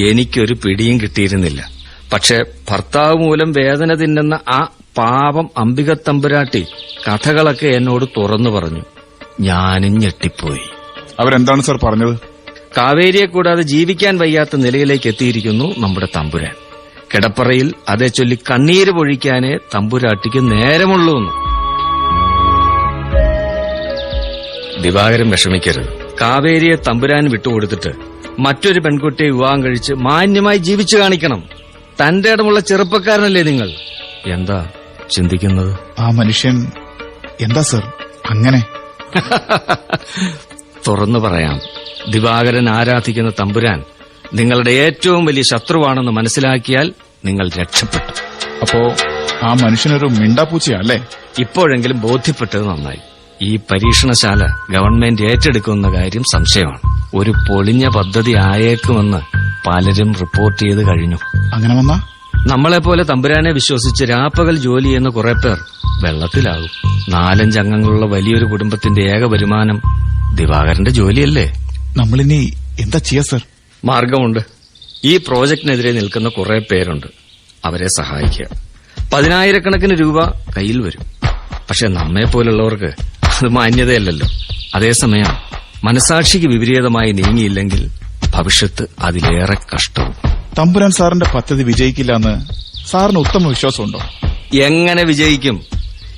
എനിക്കൊരു പിടിയും കിട്ടിയിരുന്നില്ല. പക്ഷെ ഭർത്താവ് മൂലം വേദന തിന്നുന്ന ആ പാപം അംബികത്തമ്പുരാട്ടി കഥകളൊക്കെ എന്നോട് തുറന്നു പറഞ്ഞു. ഞാനും ഞെട്ടിപ്പോയി. അവരെന്താണ് സർ പറഞ്ഞത്? കാവേരിയെ കൂടാതെ ജീവിക്കാൻ വയ്യാത്ത നിലയിലേക്ക് എത്തിയിരിക്കുന്നു നമ്മുടെ തമ്പുരാൻ. കിടപ്പറയിൽ അതേ ചൊല്ലി കണ്ണീര് പൊഴിക്കാനേ തമ്പുരാട്ടിക്ക് നേരമുള്ളൂ. ദിവാകരൻ വിഷമിക്കരുത്. കാവേരിയെ തമ്പുരാൻ വിട്ടുകൊടുത്തിട്ട് മറ്റൊരു പെൺകുട്ടിയെ വിവാഹം കഴിച്ച് മാന്യമായി ജീവിച്ചു കാണിക്കണം. തന്റെ ഇടമുള്ള ചെറുപ്പക്കാരനല്ലേ നിങ്ങൾ? എന്താ ചിന്തിക്കുന്നത്? ആ മനുഷ്യൻ എന്താ സർ അങ്ങനെ? തുറന്നു പറയാം. ദിവാകരൻ ആരാധിക്കുന്ന തമ്പുരാൻ നിങ്ങളുടെ ഏറ്റവും വലിയ ശത്രുവാണെന്ന് മനസ്സിലാക്കിയാൽ നിങ്ങൾ രക്ഷപ്പെട്ടു. അപ്പോ ആ മനുഷ്യനൊരു മിണ്ടാപ്പൂച്ചയല്ലേ? ഇപ്പോഴെങ്കിലും ബോധ്യപ്പെട്ടത് നന്നായി. ഈ പരീക്ഷണശാല ഗവൺമെന്റ് ഏറ്റെടുക്കുന്ന കാര്യം സംശയമാണ്. ഒരു പൊളിഞ്ഞ പദ്ധതി ആയേക്കുമെന്ന് പലരും റിപ്പോർട്ട് ചെയ്ത് കഴിഞ്ഞു. അങ്ങനെ വന്നാ നമ്മളെപ്പോലെ തമ്പുരാനെ വിശ്വസിച്ച് രാപ്പകൽ ജോലി ചെയ്യുന്ന കുറെ പേർ വെള്ളത്തിലാകും. 4-5 അംഗങ്ങളുള്ള വലിയൊരു കുടുംബത്തിന്റെ ഏക വരുമാനം ദിവാകരന്റെ ജോലിയല്ലേ? നമ്മളിനി എന്താ ചെയ്യാ സർ? മാർഗമുണ്ട്. ഈ പ്രോജക്ടിനെതിരെ നിൽക്കുന്ന കുറെ പേരുണ്ട്. അവരെ സഹായിക്കുക. 10,000-കണക്കിന് രൂപ കയ്യിൽ വരും. പക്ഷെ നമ്മെ പോലുള്ളവർക്ക് അത് മാന്യതയല്ലല്ലോ. അതേസമയം മനസാക്ഷിക്ക് വിപരീതമായി നീങ്ങിയില്ലെങ്കിൽ ഭവിഷ്യത്ത് അതിലേറെ കഷ്ടവും. തമ്പുരാൻ സാറിന്റെ പദ്ധതി വിജയിക്കില്ല എന്ന് സാറിന് ഉത്തമ വിശ്വാസമുണ്ടോ? എങ്ങനെ വിജയിക്കും?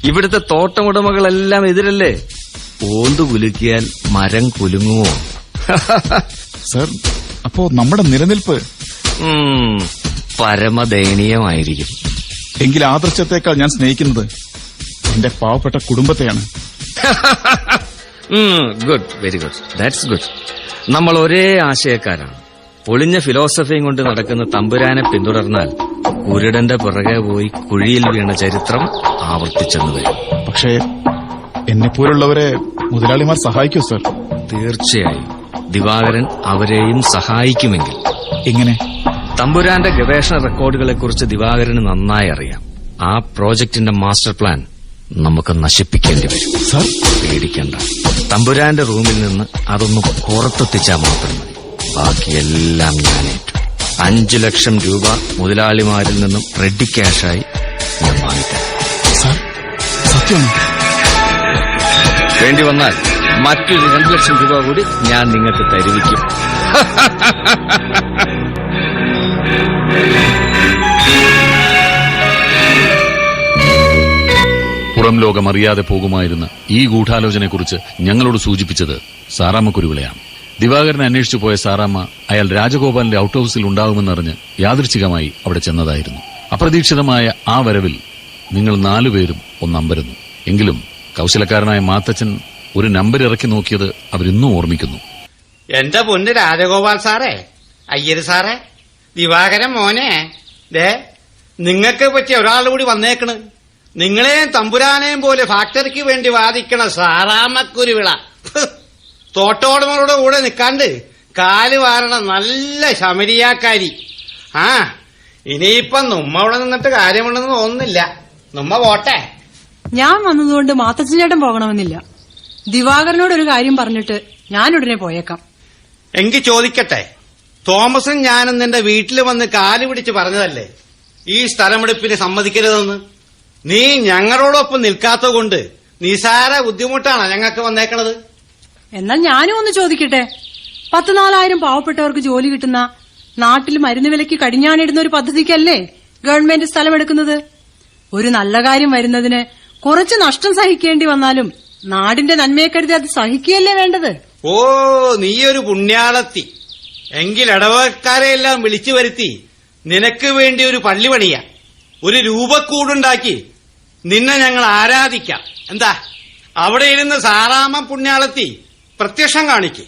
ഇവിടുത്തെ തോട്ടമുടമകളെല്ലാം എതിരല്ലേ. ഓന്തു കുലുക്കിയാൽ മരം കുലുങ്ങുമോ? സർ, അപ്പോ നമ്മുടെ നിലനിൽപ്പ് പരമദയനീയമായിരിക്കും. എങ്കിൽ ആദർശത്തേക്കാൾ ഞാൻ സ്നേഹിക്കുന്നത് എന്റെ പാവപ്പെട്ട കുടുംബത്തെയാണ്. Good, very good, that's good. നമ്മൾ ഒരേ ആശയക്കാരാണ്. പൊളിഞ്ഞ ഫിലോസഫിയും കൊണ്ട് നടക്കുന്ന തമ്പുരാനെ പിന്തുടർന്നാൽ കുരുടന്റെ പിറകെ പോയി കുഴിയിൽ വീണ ചരിത്രം ആവർത്തിച്ചെന്ന് വരും. പക്ഷേ എന്നെപ്പോലുള്ളവരെ മുതലാളിമാർ സഹായിക്കൂ സർ? തീർച്ചയായും ദിവാകരൻ അവരെയും സഹായിക്കുമെങ്കിൽ. എങ്ങനെ? തമ്പുരാന്റെ ഗവേഷണ റെക്കോർഡുകളെക്കുറിച്ച് ദിവാകരന് നന്നായി അറിയാം. ആ പ്രോജക്ടിന്റെ മാസ്റ്റർ പ്ലാൻ നമുക്ക് നശിപ്പിക്കേണ്ടി വരും. സർ, പേടിക്കണ്ട. തമ്പുരാന്റെ റൂമിൽ നിന്ന് അതൊന്ന് പുറത്തെത്തിച്ചാൽ മാത്രം മതി. ബാക്കിയെല്ലാം ഞാനേറ്റു. 5 ലക്ഷം രൂപ മുതലാളിമാരിൽ നിന്നും റെഡി ക്യാഷായി ഞാൻ വാങ്ങിത്തരാം. സർ, സത്യമാണ്? വേണ്ടി വന്നാൽ മറ്റൊരു 2 ലക്ഷം രൂപ കൂടി ഞാൻ നിങ്ങൾക്ക് തരുവിക്കും. പുറം ലോകം അറിയാതെ പോകുമായിരുന്ന ഈ ഗൂഢാലോചനയെക്കുറിച്ച് ഞങ്ങളോട് സൂചിപ്പിച്ചത് സാറാമ്മ കുരുവിളയാണ്. ദിവാകരനെ അന്വേഷിച്ചു പോയ സാറാമ്മ അയാൾ രാജഗോപാലിന്റെ ഔട്ട് ഹൌസിൽ ഉണ്ടാകുമെന്നറിഞ്ഞ് യാദൃച്ഛികമായി അവിടെ ചെന്നതായിരുന്നു. അപ്രതീക്ഷിതമായ ആ വരവിൽ നിങ്ങൾ 4 പേരും ഒന്നമ്പരുന്നു. എങ്കിലും കൌശലക്കാരനായ മാത്തച്ഛൻ ഒരു നമ്പർ ഇറക്കി നോക്കിയത് അവരിന്നും ഓർമ്മിക്കുന്നു. എന്റെ പൊന്ന് രാജഗോപാൽ സാറേ, അയ്യര് സാറേ, ദിവാകരൻ മോനെ, ദേ നിങ്ങൾക്ക് പറ്റിയ ഒരാൾ കൂടി വന്നേക്കണ്. നിങ്ങളെയും തമ്പുരാനെയും പോലെ ഫാക്ടറിക്ക് വേണ്ടി വാദിക്കണ സാറാമ്മക്കുരുവിള. തോട്ടോടമകളുടെ കൂടെ നിൽക്കാണ്ട് കാല് വാരണ നല്ല ശമരിയാക്കാരി. ആ ഇനിയിപ്പം നമ്മ അവിടെ നിന്നിട്ട് കാര്യമുണ്ടെന്ന് തോന്നുന്നില്ല. നമ്മ പോട്ടെ. ഞാൻ വന്നതുകൊണ്ട് മാത്തച്ഛനേട്ടൻ പോകണമെന്നില്ല. ദിവാകരനോട് ഒരു കാര്യം പറഞ്ഞിട്ട് ഞാൻ ഉടനെ പോയേക്കാം. എങ്കിൽ ചോദിക്കട്ടെ, തോമസും ഞാനും നിന്റെ വീട്ടിൽ വന്ന് കാല് പിടിച്ച് പറഞ്ഞതല്ലേ ഈ സ്ഥലമെടുപ്പിന് സമ്മതിക്കരുതെന്ന്? നീ ഞങ്ങളോടൊപ്പം നിൽക്കാത്ത കൊണ്ട് നിസാര ബുദ്ധിമുട്ടാണ് ഞങ്ങൾക്ക് വന്നേക്കണത്. എന്നാൽ ഞാനും ഒന്ന് ചോദിക്കട്ടെ, 14,000 പാവപ്പെട്ടവർക്ക് ജോലി കിട്ടുന്ന നാട്ടിൽ മരുന്ന് വിലയ്ക്ക് കടിഞ്ഞാണിടുന്ന ഒരു പദ്ധതിക്കല്ലേ ഗവൺമെന്റ് സ്ഥലമെടുക്കുന്നത്? ഒരു നല്ല കാര്യം വരുന്നതിന് കുറച്ച് നഷ്ടം സഹിക്കേണ്ടി വന്നാലും നാടിന്റെ നന്മയെ കരുതി അത് സഹിക്കുകയല്ലേ വേണ്ടത്? ഓ, നീയൊരു പുണ്യാളത്തി. എങ്കിൽ ഇടവക്കാരെയെല്ലാം വിളിച്ചു വരുത്തി നിനക്ക് വേണ്ടി ഒരു പള്ളി പണിയാ, ഒരു രൂപക്കൂടുണ്ടാക്കി നിന്നെ ഞങ്ങൾ ആരാധിക്കാം. എന്താ? അവിടെ ഇരുന്ന് സാറാമ്മ പുണ്യാളത്തി പ്രത്യക്ഷം കാണിക്ക്.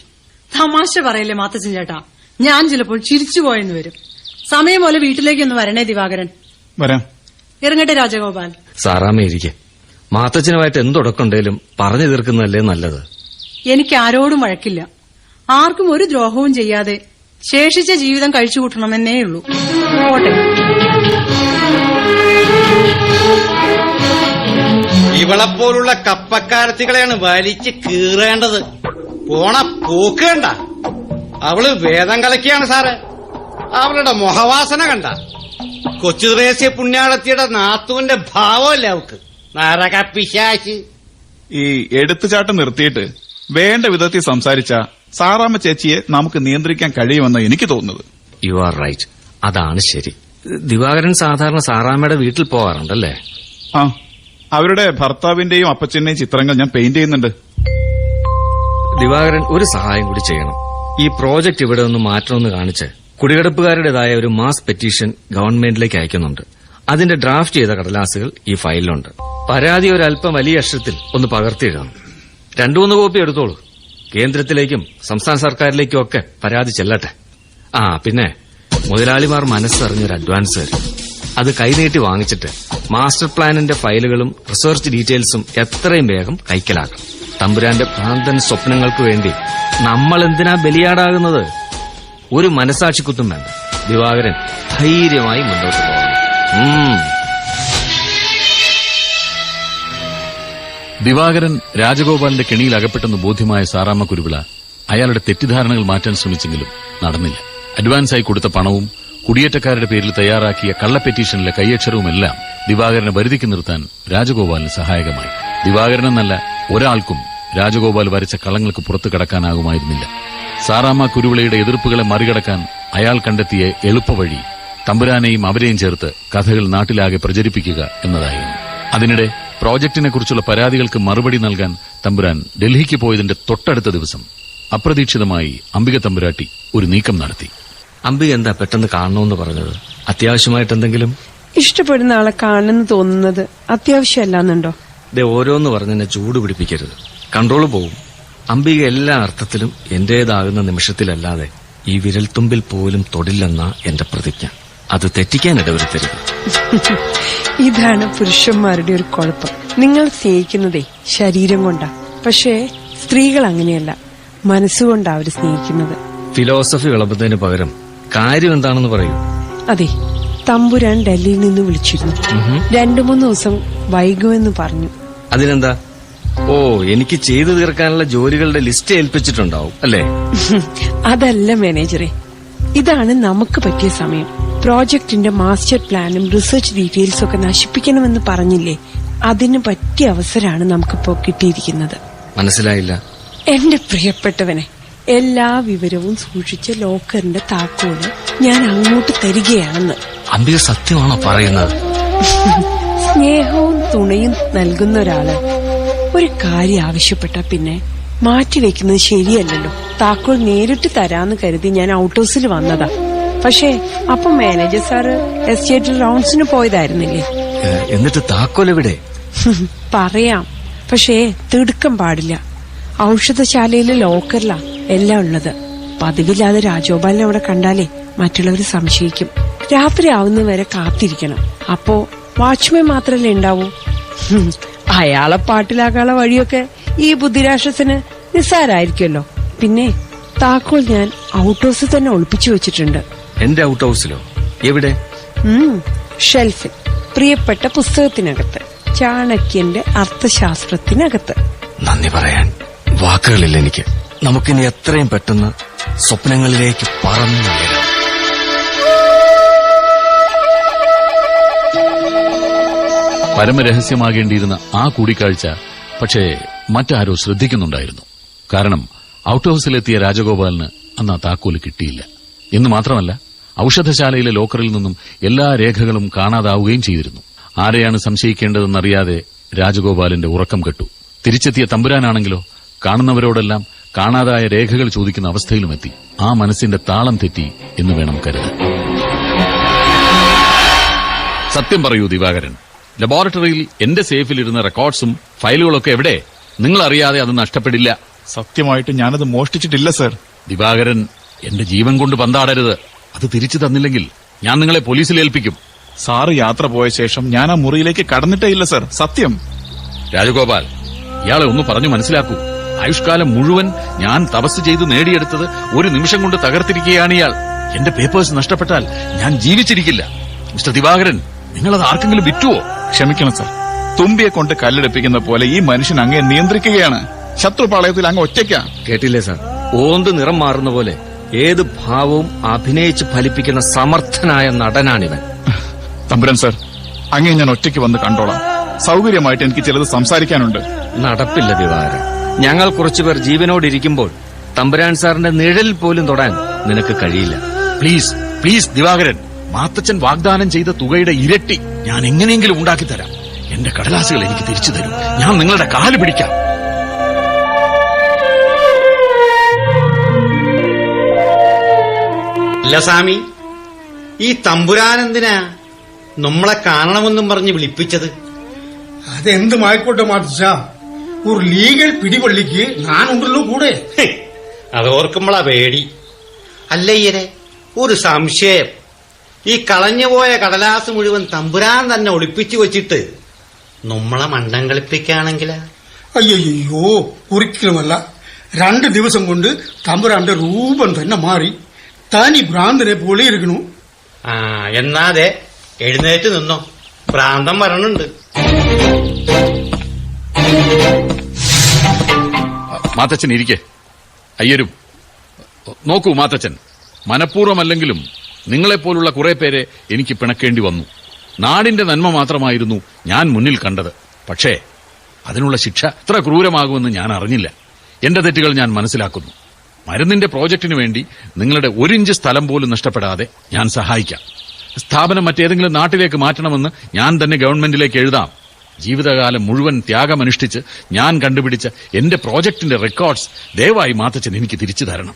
തമാശ പറയല്ലേ മാത്തച്ഛൻ ചേട്ടാ, ഞാൻ ചിലപ്പോൾ ചിരിച്ചുപോയെന്ന് വരും. സമയം പോലെ വീട്ടിലേക്കൊന്ന് വരണേ ദിവാകരൻ. വരാം. ഇറങ്ങട്ടെ രാജഗോപാൽ. സാറാമ്മ ഇരിക്കെ. മാത്തച്ഛനുമായിട്ട് എന്തൊടക്കുണ്ടേലും പറഞ്ഞു തീർക്കുന്നതല്ലേ നല്ലത്. എനിക്ക് ആരോടും വഴക്കില്ല. ആർക്കും ഒരു ദ്രോഹവും ചെയ്യാതെ ശേഷിച്ച ജീവിതം കഴിച്ചുകൂട്ടണമെന്നേ ഉള്ളൂ. പോട്ടെ. ഇവളെപ്പോലുള്ള കപ്പക്കാരത്തികളെയാണ് വലിച്ച് കീറേണ്ടത്. പോണ പോക്കേണ്ട. അവള് വേദം കലക്കിയാണ് സാറേ. അവളുടെ മുഖവാസന കണ്ട കൊച്ചുദ്രേസ്യ പുണ്യാളത്തിയുടെ നാത്തുവിന്റെ ഭാവമല്ലേ അവക്ക്. നരക പിശാച്. ഈ എടുത്തുചാട്ടം നിർത്തിയിട്ട് വേണ്ട വിധത്തിൽ സംസാരിച്ച സാറാമ്മ ചേച്ചിയെ നമുക്ക് നിയന്ത്രിക്കാൻ കഴിയുമെന്ന് എനിക്ക് തോന്നുന്നത്. You are right. അതാണ് ശരി. ദിവാകരൻ സാധാരണ സാറാമ്മയുടെ വീട്ടിൽ പോവാറുണ്ടല്ലേ? ആ, അവരുടെ ഭർത്താവിന്റെയും അപ്പച്ചന്റെയും ചിത്രങ്ങൾ ഞാൻ പെയിന്റ് ചെയ്യുന്നുണ്ട്. ദിവാകരൻ ഒരു സഹായം കൂടി ചെയ്യണം. ഈ പ്രോജക്ട് ഇവിടെ ഒന്ന് മാറ്റണമെന്ന് കാണിച്ച് കുടികിടപ്പുകാരുടേതായ ഒരു മാസ് പെറ്റീഷൻ ഗവൺമെന്റിലേക്ക് അയക്കുന്നുണ്ട്. അതിന്റെ ഡ്രാഫ്റ്റ് ചെയ്ത കടലാസുകൾ ഈ ഫയലിലുണ്ട്. പരാതി ഒരല്പം വലിയ അക്ഷരത്തിൽ ഒന്ന് പകർത്തിയിടണം. 2-3 കോപ്പി എടുത്തോളൂ. കേന്ദ്രത്തിലേക്കും സംസ്ഥാന സർക്കാരിലേക്കും ഒക്കെ പരാതി ചെല്ലട്ടെ. ആ പിന്നെ മുതലാളിമാർ മനസ്സറിഞ്ഞൊരു അഡ്വാൻസ് തരും. അത് കൈനീട്ടി വാങ്ങിച്ചിട്ട് മാസ്റ്റർ പ്ലാനിന്റെ ഫയലുകളും റിസർച്ച് ഡീറ്റെയിൽസും എത്രയും വേഗം കൈക്കലാക്കണം. തമ്പുരാന്റെ ഭ്രാന്തൻ സ്വപ്നങ്ങൾക്ക് വേണ്ടി നമ്മൾ എന്തിനാ ബലിയാടാകുന്നത്? ഒരു മനസാക്ഷിക്കുത്തും വേണ്ട. ദിവാകരൻ ധൈര്യമായി മുന്നോട്ട് പോകണം. ദിവാകരൻ രാജഗോപാലിന്റെ കെണിയിൽ അകപ്പെട്ടെന്ന് ബോധ്യമായ സാറാമ്മ കുരുവിള അയാളുടെ തെറ്റിദ്ധാരണകൾ മാറ്റാൻ ശ്രമിച്ചെങ്കിലും നടന്നില്ല. അഡ്വാൻസായി കൊടുത്ത പണവും കുടിയേറ്റക്കാരുടെ പേരിൽ തയ്യാറാക്കിയ കള്ള പെറ്റീഷനിലെ കൈയക്ഷരവുമെല്ലാം ദിവാകരനെ വരുതിക്ക് നിർത്താൻ രാജഗോപാലിന് സഹായകമായി. ദിവാകരനെന്നല്ല ഒരാൾക്കും രാജഗോപാൽ വരച്ച കളങ്ങൾക്ക് പുറത്തു കടക്കാനാകുമായിരുന്നില്ല. സാറാമ്മ കുരുവിളയുടെ എതിർപ്പുകളെ മറികടക്കാൻ അയാൾ കണ്ടെത്തിയ എളുപ്പവഴി തമ്പുരാനെയും അവരെയും ചേർത്ത് കഥകൾ നാട്ടിലാകെ പ്രചരിപ്പിക്കുക എന്നതായിരുന്നു. അതിനിടെ പ്രോജക്ടിനെക്കുറിച്ചുള്ള പരാതികൾക്ക് മറുപടി നൽകാൻ തമ്പുരാൻ ഡൽഹിക്ക് പോയതിന്റെ തൊട്ടടുത്ത ദിവസം അപ്രതീക്ഷിതമായി അംബിക തമ്പുരാട്ടി ഒരു നീക്കം നടത്തി. അംബിക എന്താ പെട്ടെന്ന് കാണണമെന്ന് പറഞ്ഞത്? അത്യാവശ്യമായിട്ടെന്തെങ്കിലും? ഇഷ്ടപ്പെടുന്ന ആളെ കാണണമെന്ന് തോന്നുന്നത് അത്യാവശ്യമല്ലാന്നുണ്ടോ? ഓരോന്ന് പറഞ്ഞെന്നെ ചൂട് പിടിപ്പിക്കരുത്, കൺട്രോൾ പോവും. അംബിക എല്ലാ അർത്ഥത്തിലും എന്റേതാകുന്ന നിമിഷത്തിലല്ലാതെ ഈ വിരൽത്തുമ്പിൽ പോലും തൊടില്ലെന്ന എന്റെ പ്രതിജ്ഞ. അത് തെറ്റിക്കാൻ ഇടവരുത്തരുത്. ഇതാണ് പുരുഷന്മാരുടെ ഒരു കുഴപ്പം. നിങ്ങൾ സ്നേഹിക്കുന്നതേ ശരീരം കൊണ്ടാ, പക്ഷേ സ്ത്രീകൾ അങ്ങനെയല്ല, മനസ്സുകൊണ്ടാ അവര് സ്നേഹിക്കുന്നത്. ഫിലോസഫി വിളമ്പുന്നതിന് പകരം കാര്യം എന്താണെന്ന് പറയൂ. അതെ, തമ്പുരാൻ ഡൽഹിയിൽ നിന്ന് വിളിച്ചിരുന്നു. 2-3 ദിവസം വൈകുമെന്ന് പറഞ്ഞു. അതിനെന്താ? ഓ, എനിക്ക് ചെയ്തു തീർക്കാനുള്ള ജോലികളുടെ ലിസ്റ്റ് ഏൽപ്പിച്ചിട്ടുണ്ടാവും അല്ലേ? അതല്ല മാനേജറെ, ഇതാണ് നമുക്ക് പറ്റിയ സമയം. പ്രോജക്ടിന്റെ മാസ്റ്റർ പ്ലാനും റിസർച്ച് ഡീറ്റെയിൽസും ഒക്കെ നശിപ്പിക്കണമെന്ന് പറഞ്ഞില്ലേ, അതിന് പറ്റിയ അവസരമാണ് നമുക്കിപ്പോ കിട്ടിയിരിക്കുന്നത്. മനസ്സിലായില്ല. എന്റെ പ്രിയപ്പെട്ടവനെ, എല്ലാ വിവരവും സൂക്ഷിച്ച ലോക്കറിന്റെ താക്കോല് ഞാൻ അങ്ങോട്ട് തരികയാണെന്ന്. അംബിക സത്യമാണോ പറയുന്നത്? സ്നേഹവും തുണയും നൽകുന്ന ഒരാള് ഒരു കാര്യം ആവശ്യപ്പെട്ട പിന്നെ മാറ്റിവെക്കുന്നത് ശരിയല്ലല്ലോ. താക്കോൽ നേരിട്ട് തരാന്ന് കരുതി ഞാൻ ഔട്ട് ഹൗസിൽ വന്നതാ. പക്ഷേ അപ്പൊ മാനേജർ സാറ് എസ്റ്റേറ്റിൽ റൗണ്ട്സിന് പോയതായിരുന്നില്ലേ? എന്നിട്ട് താക്കോൽ എവിടെ? പറയാം, പക്ഷേ തിടുക്കം പാടില്ല. ഔഷധശാലയിലെ ലോക്കറിലാ എല്ലാം ഉള്ളത്. പതിവില്ലാതെ രാജഗോപാലിനെ അവിടെ കണ്ടാലേ മറ്റുള്ളവര് സംശയിക്കും. രാത്രി ആവുന്നവരെ കാത്തിരിക്കണം. അപ്പോ വാച്ച്മാൻ മാത്രല്ലേ ഉണ്ടാവൂ. അയാളെ പാട്ടിലാക്കാനുള്ള വഴിയൊക്കെ ഈ ബുദ്ധിരാക്ഷസന് നിസ്സാരായിരിക്കുമല്ലോ. പിന്നെ താക്കോൽ ഞാൻ ഔട്ട് ഹൗസിൽ തന്നെ ഒളിപ്പിച്ചു വെച്ചിട്ടുണ്ട്. എന്റെ ഔട്ട് ഹൗസിലോ? എവിടെ? ഷെൽഫിൽ, പ്രിയപ്പെട്ട പുസ്തകത്തിനകത്ത്, ചാണക്യന്റെ അർത്ഥശാസ്ത്രത്തിനകത്ത്. നന്ദി പറയാൻ വാക്കുകളില്ല എനിക്ക്. നമുക്കിനി എത്രയും പെട്ടെന്ന് സ്വപ്നങ്ങളിലേക്ക് പറന്നു വരാം. പരമരഹസ്യമാകേണ്ടിയിരുന്ന ആ കൂടിക്കാഴ്ച പക്ഷേ മറ്റാരോ ശ്രദ്ധിക്കുന്നുണ്ടായിരുന്നു. കാരണം ഔട്ട് ഹൌസിലെത്തിയ രാജഗോപാലിന് അന്ന് ആ താക്കോല് കിട്ടിയില്ല എന്ന് മാത്രമല്ല, ഔഷധശാലയിലെ ലോക്കറിൽ നിന്നും എല്ലാ രേഖകളും കാണാതാവുകയും ചെയ്തിരുന്നു. ആരെയാണ് സംശയിക്കേണ്ടതെന്നറിയാതെ രാജഗോപാലിന്റെ ഉറക്കം കെട്ടു. തിരിച്ചെത്തിയ തമ്പുരാനാണെങ്കിലോ കാണുന്നവരോടെല്ലാം കാണാതായ രേഖകൾ ചോദിക്കുന്ന അവസ്ഥയിലുമെത്തി. ആ മനസ്സിന്റെ താളം തെറ്റി എന്ന് വേണം കരുതാൻ. സത്യം പറയൂ ദിവാകരൻ, ലബോറട്ടറിയിൽ എന്റെ സേഫിലിരുന്ന റെക്കോർഡ്സും ഫയലുകളൊക്കെ എവിടെ? നിങ്ങൾ അറിയാതെ അത് നഷ്ടപ്പെടില്ല. സത്യമായിട്ട് ഞാനത് മോഷ്ടിച്ചിട്ടില്ല സർ. ദിവാകരൻ, എന്റെ ജീവൻ കൊണ്ട് പന്താടരുത്. അത് തിരിച്ചു തന്നില്ലെങ്കിൽ ഞാൻ നിങ്ങളെ പോലീസിൽ ഏൽപ്പിക്കും. സാറ് യാത്ര പോയ ശേഷം ഞാൻ ആ മുറിയിലേക്ക് കടന്നിട്ടേ ഇല്ല സർ, സത്യം. രാജഗോപാൽ, ഇയാളെ ഒന്ന് പറഞ്ഞു മനസ്സിലാക്കൂ. ആയുഷ്കാലം മുഴുവൻ ഞാൻ തപസ് ചെയ്ത് നേടിയെടുത്തത് ഒരു നിമിഷം കൊണ്ട് തകർത്തിരിക്കുകയാണ് ഇയാൾ. എന്റെ പേപ്പേഴ്സ് നഷ്ടപ്പെട്ടാൽ ഞാൻ ജീവിച്ചിരിക്കില്ല. മിസ്റ്റർ ദിവാകരൻ, നിങ്ങളത് ആർക്കെങ്കിലും വിറ്റുവോ? ക്ഷമിക്കണം സർ. തുമ്പിയെ കൊണ്ട് കല്ലെടുപ്പിക്കുന്ന പോലെ ഈ മനുഷ്യൻ അങ്ങേ നിയന്ത്രിക്കുകയാണ്. ശത്രുപാളയത്തിൽ അങ്ങ് ഒറ്റയ്ക്കാ. കേട്ടില്ലേ സാർ? ഓന്ത് നിറം മാറുന്ന പോലെ ഏത് ഭാവവും അഭിനയിച്ച് ഫലിപ്പിക്കുന്ന സമർത്ഥനായ നടനാണിവൻ. തമ്പുരാൻ സർ, അങ്ങേ ഞാൻ ഒറ്റയ്ക്ക് വന്ന് കണ്ടോളാം. സൗകര്യമായിട്ട് എനിക്ക് ചിലത് സംസാരിക്കാനുണ്ട്. നടപ്പില്ല ദിവാകരൻ. ഞങ്ങൾ കുറച്ചുപേർ ജീവനോടിരിക്കുമ്പോൾ തമ്പുരാൻ സാറിന്റെ നിഴലിൽ പോലും തൊടാൻ നിനക്ക് കഴിയില്ല. പ്ലീസ് പ്ലീസ് ദിവാകരൻ, മാത്തച്ഛൻ വാഗ്ദാനം ചെയ്ത തുകയുടെ ഇരട്ടി ഞാൻ എങ്ങനെയെങ്കിലും ഉണ്ടാക്കിത്തരാം. എന്റെ കടലാസുകൾ എനിക്ക് തിരിച്ചു തരൂ. ഞാൻ നിങ്ങളുടെ കാല് പിടിക്കാം. അല്ല സ്വാമി, ഈ തമ്പുരാനെന്തിനാ നമ്മളെ കാണണമെന്നും പറഞ്ഞ് വിളിപ്പിച്ചത്? അതെന്തുമായിക്കോട്ടെ മാത്തച്ഛ, ഒരു ലീഗൽ പിടിപള്ളിക്ക് ഞാനുണ്ടല്ലോ കൂടെ. അതോർക്കുമ്പോളാ പേടി. അല്ലയ്യരെ, ഒരു സംശയം. ഈ കളഞ്ഞുപോയ കടലാസ് മുഴുവൻ തമ്പുരാൻ തന്നെ ഒളിപ്പിച്ചു വെച്ചിട്ട് നമ്മളെ മണ്ടം കളിപ്പിക്കുകയാണെങ്കിലാ? അയ്യോ, ഒരിക്കലുമല്ല. 2 ദിവസം കൊണ്ട് തമ്പുരാന്റെ രൂപം തന്നെ മാറി. തനി ഭ്രാന്തനെ പോലെ ഇരിക്കണു. എന്നാതെ എഴുന്നേറ്റ് നിന്നോ, ഭ്രാന്തം വരണുണ്ട്. മാത്തച്ഛൻ ഇരിക്കെ. അയ്യരും നോക്കൂ മാത്തച്ഛൻ, മനഃപൂർവ്വമല്ലെങ്കിലും നിങ്ങളെപ്പോലുള്ള കുറെ പേരെ എനിക്ക് പിണക്കേണ്ടി വന്നു. നാടിന്റെ നന്മ മാത്രമായിരുന്നു ഞാൻ മുന്നിൽ കണ്ടത്. പക്ഷേ അതിനുള്ള ശിക്ഷ എത്ര ക്രൂരമാകുമെന്ന് ഞാൻ അറിഞ്ഞില്ല. എന്റെ തെറ്റുകൾ ഞാൻ മനസ്സിലാക്കുന്നു. മരുന്നിന്റെ പ്രോജക്റ്റിനു വേണ്ടി നിങ്ങളുടെ 1 ഇഞ്ച് സ്ഥലം പോലും നഷ്ടപ്പെടാതെ ഞാൻ സഹായിക്കാം. സ്ഥാപനം മറ്റേതെങ്കിലും നാട്ടിലേക്ക് മാറ്റണമെന്ന് ഞാൻ തന്നെ ഗവൺമെന്റിലേക്ക് എഴുതാം. ജീവിതകാലം മുഴുവൻ ത്യാഗമനുഷ്ഠിച്ച് ഞാൻ കണ്ടുപിടിച്ച എന്റെ പ്രോജക്ടിന്റെ റെക്കോർഡ്സ് ദയവായി മാത്തച്ഛൻ എനിക്ക് തിരിച്ചു തരണം.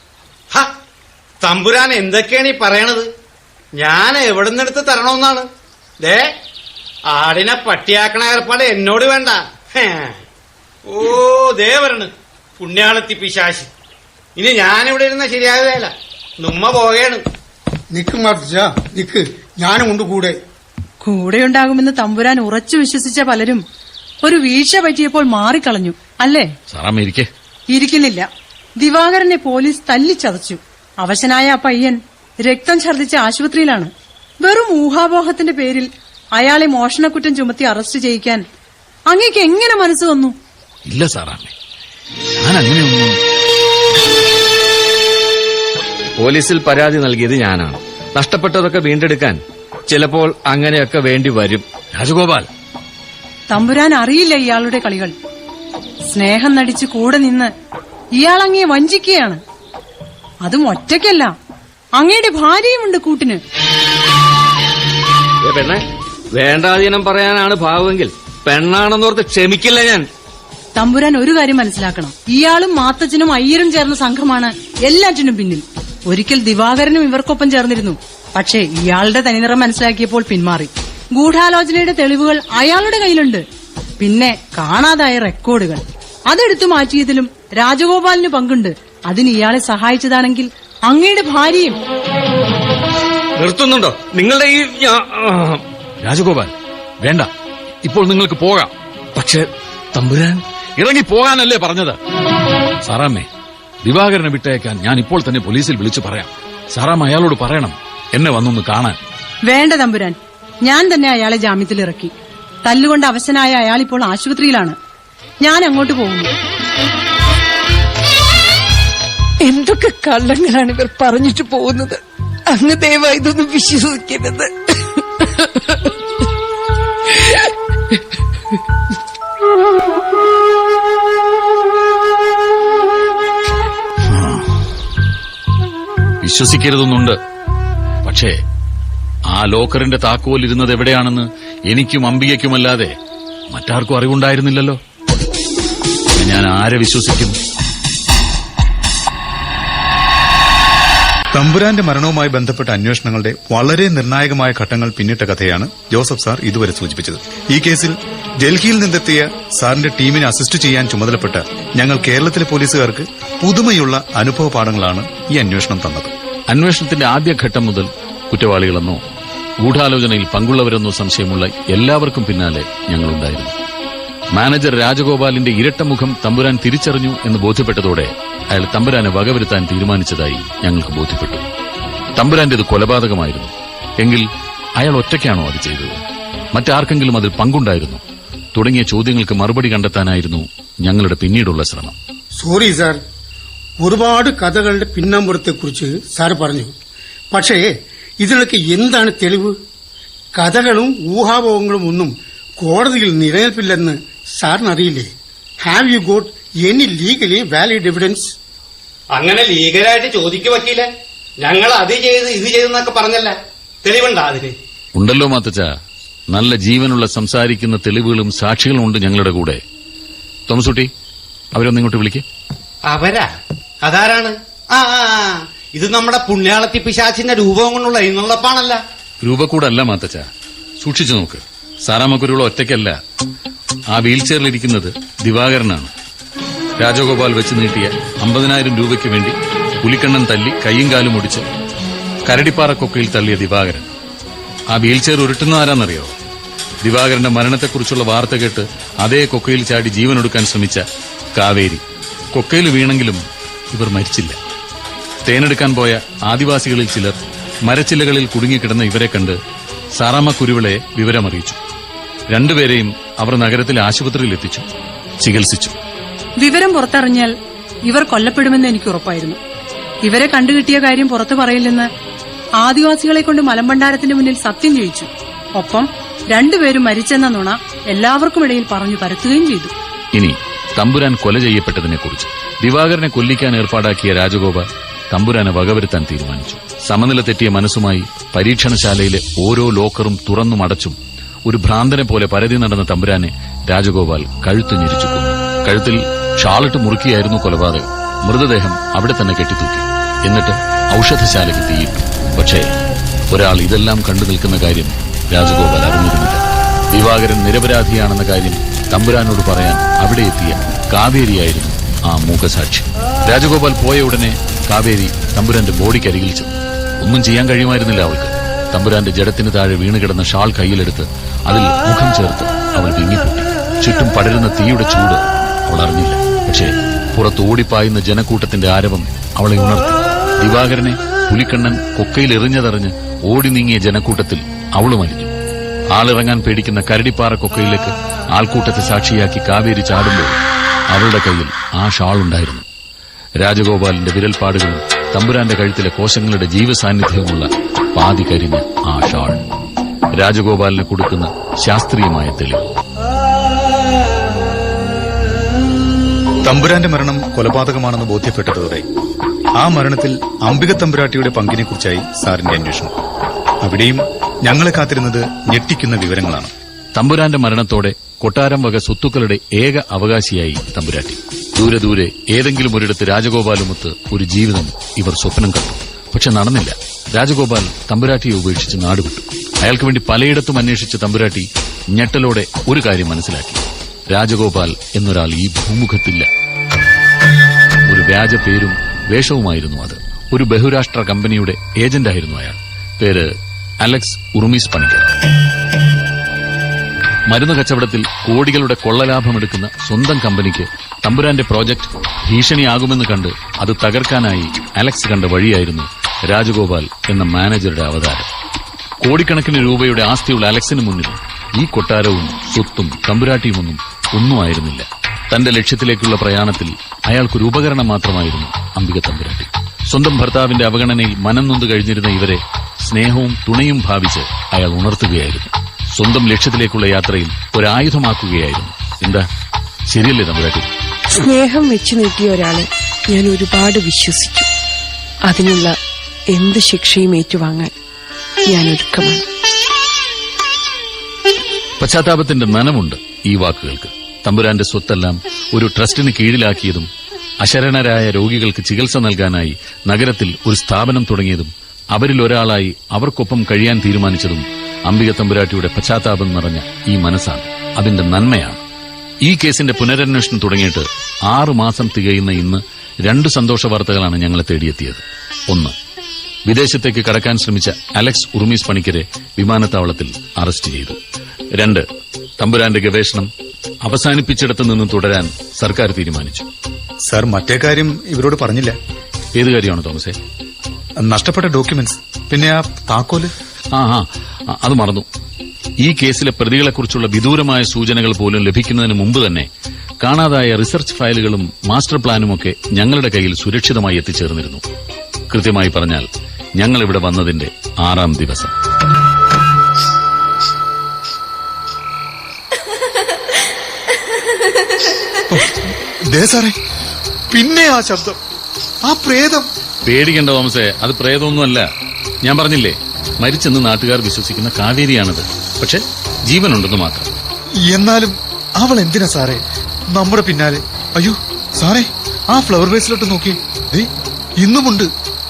തമ്പുരാൻ എന്തൊക്കെയാണ് ഈ പറയണത്? ഞാൻ എവിടെ നിന്നെടുത്ത് തരണമെന്നാണ്? ആടിനെ പട്ടിയാക്കണ ഏർപ്പാട് എന്നോട് വേണ്ട. ഓ ദേവരണ് പുണ്യാളത്തി പിശാശി. ഇനി ഞാനിവിടെ ഇരുന്ന ശരിയായതല്ല, നുമ്മ പോകയാണ്. നിക്ക് മാർച്ച നിക്ക്, ഞാനും ഉണ്ട് കൂടെ. കൂടെയുണ്ടാകുമെന്ന് തമ്പുരാൻ ഉറച്ചു വിശ്വസിച്ച പലരും ഒരു വീഴ്ച പറ്റിയപ്പോൾ മാറിക്കളഞ്ഞു അല്ലേ? ഇരിക്കുന്നില്ല. ദിവാകരനെ പോലീസ് തല്ലിച്ചതച്ചു. അവശനായ ആ പയ്യൻ രക്തം ഛർദ്ദിച്ച ആശുപത്രിയിലാണ്. വെറും ഊഹാപോഹത്തിന്റെ പേരിൽ അയാളെ മോഷണക്കുറ്റം ചുമത്തി അറസ്റ്റ് ചെയ്യിക്കാൻ അങ്ങേക്ക് എങ്ങനെ മനസ്സ് വന്നു? ഇല്ല സാറാമ്മേ, ഞാൻ അങ്ങനെയൊന്നും. പോലീസിൽ പരാതി നൽകിയത് ഞാനാണ്. നഷ്ടപ്പെട്ടതൊക്കെ വീണ്ടെടുക്കാൻ ചിലപ്പോൾ അങ്ങനെയൊക്കെ വേണ്ടി വരും. രാജഗോപാൽ, തമ്പുരാൻ അറിയില്ല ഇയാളുടെ കളികൾ. സ്നേഹം നടിച്ച് കൂടെ നിന്ന് ഇയാൾ അങ്ങയെ വഞ്ചിക്കുകയാണ്. അതും ഒറ്റയ്ക്കല്ല, അങ്ങയുടെ ഭാര്യയുമുണ്ട് കൂട്ടിന്. പെണ്ണെ, വേണ്ടാധീനം പറയാനാണ് ഭാവമെങ്കിൽ പെണ്ണാണെന്നോർത്ത് ക്ഷമിക്കില്ല ഞാൻ. തമ്പുരാൻ ഒരു കാര്യം മനസ്സിലാക്കണം. ഇയാളും മാത്തച്ഛനും അയ്യരും ചേർന്ന സംഘമാണ് എല്ലാറ്റിനും പിന്നിൽ. ഒരിക്കൽ ദിവാകരനും ഇവർക്കൊപ്പം ചേർന്നിരുന്നു. പക്ഷേ ഇയാളുടെ തനിനിറം മനസ്സിലാക്കിയപ്പോൾ പിന്മാറി. ഗൂഢാലോചനയുടെ തെളിവുകൾ അയാളുടെ കയ്യിലുണ്ട്. പിന്നെ കാണാതായ റെക്കോർഡുകൾ അതെടുത്തു മാറ്റിയതിലും രാജഗോപാലിന് പങ്കുണ്ട്. അതിന് ഇയാളെ സഹായിച്ചതാണെങ്കിൽ അങ്ങയുടെ ഭാര്യയും. നിർത്തുന്നുണ്ടോ നിങ്ങളുടെ ഈ? രാജഗോപാൽ, വേണ്ട, ഇപ്പോൾ നിങ്ങൾക്ക് പോകാം. പക്ഷെ തമ്പുരാൻ. ഇറങ്ങി പോകാനല്ലേ പറഞ്ഞത്? സാറാമ്മേ, ദിവാകരനെ വിട്ടയക്കാൻ ഞാൻ ഇപ്പോൾ തന്നെ പോലീസിൽ വിളിച്ചു പറയാം. സാറാമ്മ അയാളോട് പറയണം എന്നെ വന്നൊന്ന് കാണാൻ. വേണ്ട തമ്പുരാൻ, ഞാൻ തന്നെ അയാളെ ജാമ്യത്തിലിറക്കി. തല്ലുകൊണ്ട് അവശനായ അയാളിപ്പോൾ ആശുപത്രിയിലാണ്. ഞാൻ അങ്ങോട്ട് പോകുന്നു. എന്തൊക്കെ കള്ളങ്ങളാണ് ഇവർ പറഞ്ഞിട്ട് പോകുന്നത്. അങ്ങ് ദയവായി ഇതൊന്നും വിശ്വസിക്കരുത്. വിശ്വസിക്കരുതെന്നുണ്ട്. പക്ഷേ ആ ലോക്കറിന്റെ താക്കോൽ ഇരുന്നത് എവിടെയാണെന്ന് എനിക്കും അംബികയ്ക്കുമല്ലാതെ മറ്റാർക്കും അറിവുണ്ടായിരുന്നില്ലല്ലോ. ഞാൻ ആരെ വിശ്വസിക്കും? തമ്പുരാന്റെ മരണവുമായി ബന്ധപ്പെട്ട അന്വേഷണങ്ങളുടെ വളരെ നിർണായകമായ ഘട്ടങ്ങൾ പിന്നിട്ട കഥയാണ് ജോസഫ് സാർ ഇതുവരെ സൂചിപ്പിച്ചത്. ഈ കേസിൽ ഡൽഹിയിൽ നിന്നെത്തിയ സാറിന്റെ ടീമിനെ അസിസ്റ്റ് ചെയ്യാൻ ചുമതലപ്പെട്ട ഞങ്ങൾ കേരളത്തിലെ പോലീസുകാർക്ക് പുതുമയുള്ള അനുഭവ പാഠങ്ങളാണ് ഈ അന്വേഷണം തന്നത്. അന്വേഷണത്തിന്റെ ആദ്യഘട്ടം മുതൽ കുറ്റവാളികളെന്നോ ഗൂഢാലോചനയിൽ പങ്കുള്ളവരെന്നോ സംശയമുള്ള എല്ലാവർക്കും പിന്നാലെ ഞങ്ങളുണ്ടായിരുന്നു. മാനേജർ രാജഗോപാലിന്റെ ഇരട്ട മുഖം തമ്പുരാൻ തിരിച്ചറിഞ്ഞു എന്ന് ബോധ്യപ്പെട്ടതോടെ അയാൾ തമ്പുരാനെ വകവരുത്താൻ തീരുമാനിച്ചതായി ഞങ്ങൾക്ക് ബോധ്യപ്പെട്ടു. തമ്പുരാന്റേത് കൊലപാതകമായിരുന്നു എങ്കിൽ അയാൾ ഒറ്റയ്ക്കാണോ അത് ചെയ്തത്? മറ്റാർക്കെങ്കിലും അതിൽ പങ്കുണ്ടായിരുന്നു? തുടങ്ങിയ ചോദ്യങ്ങൾക്ക് മറുപടി കണ്ടെത്താനായിരുന്നു ഞങ്ങളുടെ പിന്നീടുള്ള ശ്രമം. സോറി സാർ, ഒരുപാട് കഥകളുടെ പിന്നാമ്പുറത്തെക്കുറിച്ച് സാർ പറഞ്ഞു. പക്ഷേ ഇതിനൊക്കെ എന്താണ് തെളിവ്? കഥകളും ഊഹാപോഹങ്ങളും ഒന്നും കോടതിയിൽ നിലനിൽപ്പില്ലെന്ന് സാറിനറിയില്ലേ? Have you got any legally valid evidence? അങ്ങനെ ലീഗലായിട്ട് ചോദിക്കു വക്കീലെ. ഞങ്ങൾ അത് ചെയ്ത് ഇത് ചെയ്തെന്നൊക്കെ പറഞ്ഞല്ല, തെളിവുണ്ടാ അതിന്? ഉണ്ടല്ലോ മാത്തച്ച, നല്ല ജീവനുള്ള സംസാരിക്കുന്ന തെളിവുകളും സാക്ഷികളും ഉണ്ട് ഞങ്ങളുടെ കൂടെ. തോമസ് കുട്ടി, അവരൊന്നിങ്ങോട്ട് വിളിക്കേ. അവരാ? അതാരാണ്? ഇത് നമ്മുടെ പുണ്യാളത്തി പിശാചിന്റെ രൂപം കൊണ്ടുള്ള എന്നുള്ളപ്പാണല്ല. രൂപക്കൂടല്ല മാത്തച്ച, സൂക്ഷിച്ചു നോക്ക്. സാറാമ്മക്കുരുള്ള ഒറ്റയ്ക്കല്ല. ആ വീൽ ചെയറിലിരിക്കുന്നത് ദിവാകരനാണ്. രാജഗോപാൽ വെച്ച് നീട്ടിയ 50,000 രൂപയ്ക്ക് വേണ്ടി പുലിക്കണ്ണൻ തല്ലി കൈയും കാലും ഒടിച്ച് കരടിപ്പാറ കൊക്കയിൽ തള്ളിയ ദിവാകരൻ. ആ വീൽ ചെയർ ഉരുട്ടുന്ന ആരാന്നറിയോ? ദിവാകരന്റെ മരണത്തെക്കുറിച്ചുള്ള വാർത്ത കേട്ട് അതേ കൊക്കയിൽ ചാടി ജീവനൊടുക്കാൻ ശ്രമിച്ച കാവേരി. കൊക്കയിൽ വീണെങ്കിലും ഇവർ മരിച്ചില്ല. തേനെടുക്കാൻ പോയ ആദിവാസികളിൽ ചിലർ മരച്ചില്ലകളിൽ കുടുങ്ങിക്കിടന്ന ഇവരെ കണ്ട് സാറാമ്മ കുരുവിളയെ വിവരമറിയിച്ചു. രണ്ടുപേരെയും അവർ നഗരത്തിലെ ആശുപത്രിയിൽ എത്തിച്ചു. ചികിത്സിച്ചു. വിവരം പുറത്തറിഞ്ഞാൽ ഇവർ കൊല്ലപ്പെടുമെന്ന് എനിക്ക് ഉറപ്പായിരുന്നു. ഇവരെ കണ്ടുകിട്ടിയ കാര്യം പുറത്തു പറയില്ലെന്ന് ആദിവാസികളെ കൊണ്ട് മലമ്പണ്ടാരത്തിന്റെ മുന്നിൽ സത്യം ചെയ്യിച്ചു. ഒപ്പം രണ്ടുപേരും മരിച്ചെന്ന നുണ എല്ലാവർക്കും ഇടയിൽ പറഞ്ഞു പരത്തുകയും ചെയ്തു. ഇനി തമ്പുരാൻ കൊല ചെയ്യപ്പെട്ടതിനെക്കുറിച്ച്. ദിവാകരനെ കൊല്ലിക്കാൻ ഏർപ്പാടാക്കിയ രാജഗോപാൽ തമ്പുരാനെ വകവരുത്താൻ തീരുമാനിച്ചു. സമനില തെറ്റിയ മനസ്സുമായി പരീക്ഷണശാലയിലെ ഓരോ ലോക്കറും തുറന്നും അടച്ചും ഒരു ഭ്രാന്തനെ പോലെ പരതി നടന്ന തമ്പുരാനെ രാജഗോപാൽ കഴുത്തു ഞെരിച്ചു കൊന്നു. കഴുത്തിൽ ഷാളിട്ട് മുറുക്കിയായിരുന്നു കൊലപാതകം. മൃതദേഹം അവിടെ തന്നെ കെട്ടിത്തൂക്കി. എന്നിട്ട് ഔഷധശാലയ്ക്ക് തീയിട്ടു. പക്ഷേ ഒരാൾ ഇതെല്ലാം കണ്ടു നിൽക്കുന്ന കാര്യം രാജഗോപാൽ അറിഞ്ഞിരുന്നില്ല. ദിവാകരൻ നിരപരാധിയാണെന്ന കാര്യം തമ്പുരാനോട് പറയാൻ അവിടെ എത്തിയ കാവേരിയായിരുന്നു ആ മൂകസാക്ഷി. രാജഗോപാൽ പോയ ഉടനെ കാവേരി തമ്പുരാന്റെ ബോഡിക്കരികിൽ ചെന്നു. ഒന്നും ചെയ്യാൻ കഴിയുമായിരുന്നില്ല അവൾക്ക്. തമ്പുരാന്റെ ജഡത്തിന് താഴെ വീണുകിടന്ന ഷാൾ കയ്യിലെടുത്ത് അതിൽ മുഖം ചേർത്ത് അവൾ വിങ്ങിപ്പൊട്ടി. ചുറ്റും പടരുന്ന തീയുടെ ചൂട് അവൾ അറിഞ്ഞില്ല. പക്ഷേ പുറത്ത് ഓടിപ്പായുന്ന ജനക്കൂട്ടത്തിന്റെ ആരവം അവളെ ഉണർത്തി. ദിവാകരനെ പുലിക്കണ്ണൻ കൊക്കയിൽ എറിഞ്ഞതറിഞ്ഞ് ഓടി നീങ്ങിയ ജനക്കൂട്ടത്തിൽ അവളും അലിഞ്ഞു. ആളിറങ്ങാൻ പേടിക്കുന്ന കരടിപ്പാറ കൊക്കയിലേക്ക് ആൾക്കൂട്ടത്തെ സാക്ഷിയാക്കി കാവേരി ചാടുമ്പോൾ അവളുടെ കയ്യിൽ ആ ഷാൾ ഉണ്ടായിരുന്നു. രാജഗോപാലിന്റെ വിരൽപ്പാടുകളും തമ്പുരാന്റെ കഴുത്തിലെ കോശങ്ങളുടെ ജീവസാന്നിധ്യവുമുള്ള പാതി കരിഞ്ഞ ആ ഷാൾ രാജഗോപാലിന് കൊടുക്കുന്ന ശാസ്ത്രീയമായ തെളിവ്. തമ്പുരാന്റെ മരണം കൊലപാതകമാണെന്ന് ബോധ്യപ്പെട്ടതോടെ ആ മരണത്തിൽ അംബിക തമ്പുരാട്ടിയുടെ പങ്കിനെക്കുറിച്ചായി സാറിന്റെ അന്വേഷണം. അവിടെയും ഞങ്ങളെ കാത്തിരുന്നത് ഞെട്ടിക്കുന്ന വിവരങ്ങളാണ്. തമ്പുരാന്റെ മരണത്തോടെ കൊട്ടാരം വക സ്വത്തുക്കളുടെ ഏക അവകാശിയായി തമ്പുരാട്ടി. ദൂരെ ദൂരെ ഏതെങ്കിലും ഒരിടത്ത് രാജഗോപാലുമൊത്ത് ഒരു ജീവിതം ഇവർ സ്വപ്നം കണ്ടു. പക്ഷെ നടന്നില്ല. രാജഗോപാൽ തമ്പുരാട്ടിയെ ഉപേക്ഷിച്ച് നാടുവിട്ടു. അയാൾക്ക് വേണ്ടി പലയിടത്തും അന്വേഷിച്ച തമ്പുരാട്ടി ഞെട്ടലോടെ ഒരു കാര്യം മനസ്സിലാക്കി. രാജഗോപാൽ എന്നൊരാൾ ഈ ഭൂമുഖത്തില്ല. ഒരു വ്യാജ പേരും വേഷവുമായിരുന്നു അത്. ഒരു ബഹുരാഷ്ട്ര കമ്പനിയുടെ ഏജന്റായിരുന്നു അയാൾ. പേര് അലക്സ് ഉറുമീസ് പണിക്കർ. മരുന്ന് കച്ചവടത്തിൽ കോടികളുടെ കൊള്ളലാഭമെടുക്കുന്ന സ്വന്തം കമ്പനിക്ക് തമ്പുരാന്റെ പ്രോജക്ട് ഭീഷണിയാകുമെന്ന് കണ്ട് അത് തകർക്കാനായി അലക്സ് കണ്ട വഴിയായിരുന്നു രാജഗോപാൽ എന്ന മാനേജറുടെ അവതാരം. കോടിക്കണക്കിന് രൂപയുടെ ആസ്തിയുള്ള അലക്സിന് മുന്നിൽ ഈ കൊട്ടാരവും സ്വത്തും തമ്പുരാട്ടിയുമൊന്നും ഒന്നുമായിരുന്നില്ല. തന്റെ ലക്ഷ്യത്തിലേക്കുള്ള പ്രയാണത്തിൽ അയാൾക്കൊരു ഉപകരണം മാത്രമായിരുന്നു അംബിക തമ്പുരാട്ടി. സ്വന്തം ഭർത്താവിന്റെ അവഗണനയിൽ മനം നൊന്ത് കഴിഞ്ഞിരുന്ന ഇവരെ സ്നേഹവും തുണയും ഭാവിച്ച് അയാൾ ഉണർത്തുകയായിരുന്നു. സ്വന്തം ലക്ഷ്യത്തിലേക്കുള്ള യാത്രയിൽ ഒരായുധമാക്കുകയായിരുന്നു. എന്താ, ശരിയല്ലേ തമ്പുരാട്ടി? സ്നേഹം വെച്ചു നീട്ടിയ ഒരാളെ ഞാൻ ഒരുപാട് വിശ്വസിച്ചു. അതിനുള്ള എന്ത് ശിക്ഷയും ഏറ്റുവാങ്ങാൻ ഞാൻ ഒരുക്കമാണ്. പശ്ചാത്താപത്തിന്റെ നനമുണ്ട് ഈ വാക്കുകൾക്ക്. തമ്പുരാന്റെ സ്വത്തെല്ലാം ഒരു ട്രസ്റ്റിന് കീഴിലാക്കിയതും അശരണരായ രോഗികൾക്ക് ചികിത്സ നൽകാനായി നഗരത്തിൽ ഒരു സ്ഥാപനം തുടങ്ങിയതും അവരിൽ ഒരാളായി അവർക്കൊപ്പം കഴിയാൻ തീരുമാനിച്ചതും അംബിക തമ്പുരാട്ടിയുടെ പശ്ചാത്താപം നിറഞ്ഞ ഈ മനസ്സാണ്. അതിന്റെ നന്മയാണ്. ഈ കേസിന്റെ പുനരന്വേഷണം തുടങ്ങിയിട്ട് 6 മാസം തികയുന്ന ഇന്ന് 2 സന്തോഷ വാർത്തകളാണ് ഞങ്ങളെ തേടിയെത്തിയത്. 1, വിദേശത്തേക്ക് കടക്കാൻ ശ്രമിച്ച അലക്സ് ഉറുമീസ് പണിക്കരെ വിമാനത്താവളത്തിൽ അറസ്റ്റ് ചെയ്തു. 2, തമ്പുരാന്റെ ഗവേഷണം അവസാനിപ്പിച്ചിടത്തു നിന്നും തുടരാൻ സർക്കാർ തീരുമാനിച്ചു. സാർ, മറ്റേ കാര്യം ഇവരോട് പറഞ്ഞില്ല. ഏത് കാര്യമാണ് തോമസേ? നഷ്ടപ്പെട്ട ഡോക്യുമെന്റ്സ്, പിന്നെ ആ താക്കോല്. അത് മറന്നു. ഈ കേസിലെ പ്രതികളെക്കുറിച്ചുള്ള വിദൂരമായ സൂചനകൾ പോലും ലഭിക്കുന്നതിന് മുമ്പ് തന്നെ കാണാതായ റിസർച്ച് ഫയലുകളും മാസ്റ്റർ പ്ലാനുമൊക്കെ ഞങ്ങളുടെ കയ്യിൽ സുരക്ഷിതമായി എത്തിച്ചേർന്നിരുന്നു. കൃത്യമായി പറഞ്ഞാൽ ഞങ്ങൾ ഇവിടെ വന്നതിന്റെ 6ാം ദിവസം. സാറേ, പിന്നെ ആ ശബ്ദം, ആ പ്രേതം. പേടിക്കേണ്ട തോമസേ, അത് പ്രേതമൊന്നുമല്ല. ഞാൻ പറഞ്ഞില്ലേ, മരിച്ചെന്ന് നാട്ടുകാർ വിശ്വസിക്കുന്ന കാവേരിയാണത്. പക്ഷെ ജീവനുണ്ടെന്ന് മാത്രം. എന്നാലും അവൾ എന്തിനാ സാറേ നമ്മുടെ പിന്നാലെ? അയ്യോ സാറേ, ആ ഫ്ലവർ വേസിലോട്ട് നോക്കിയേ. ഇന്നുമുണ്ട്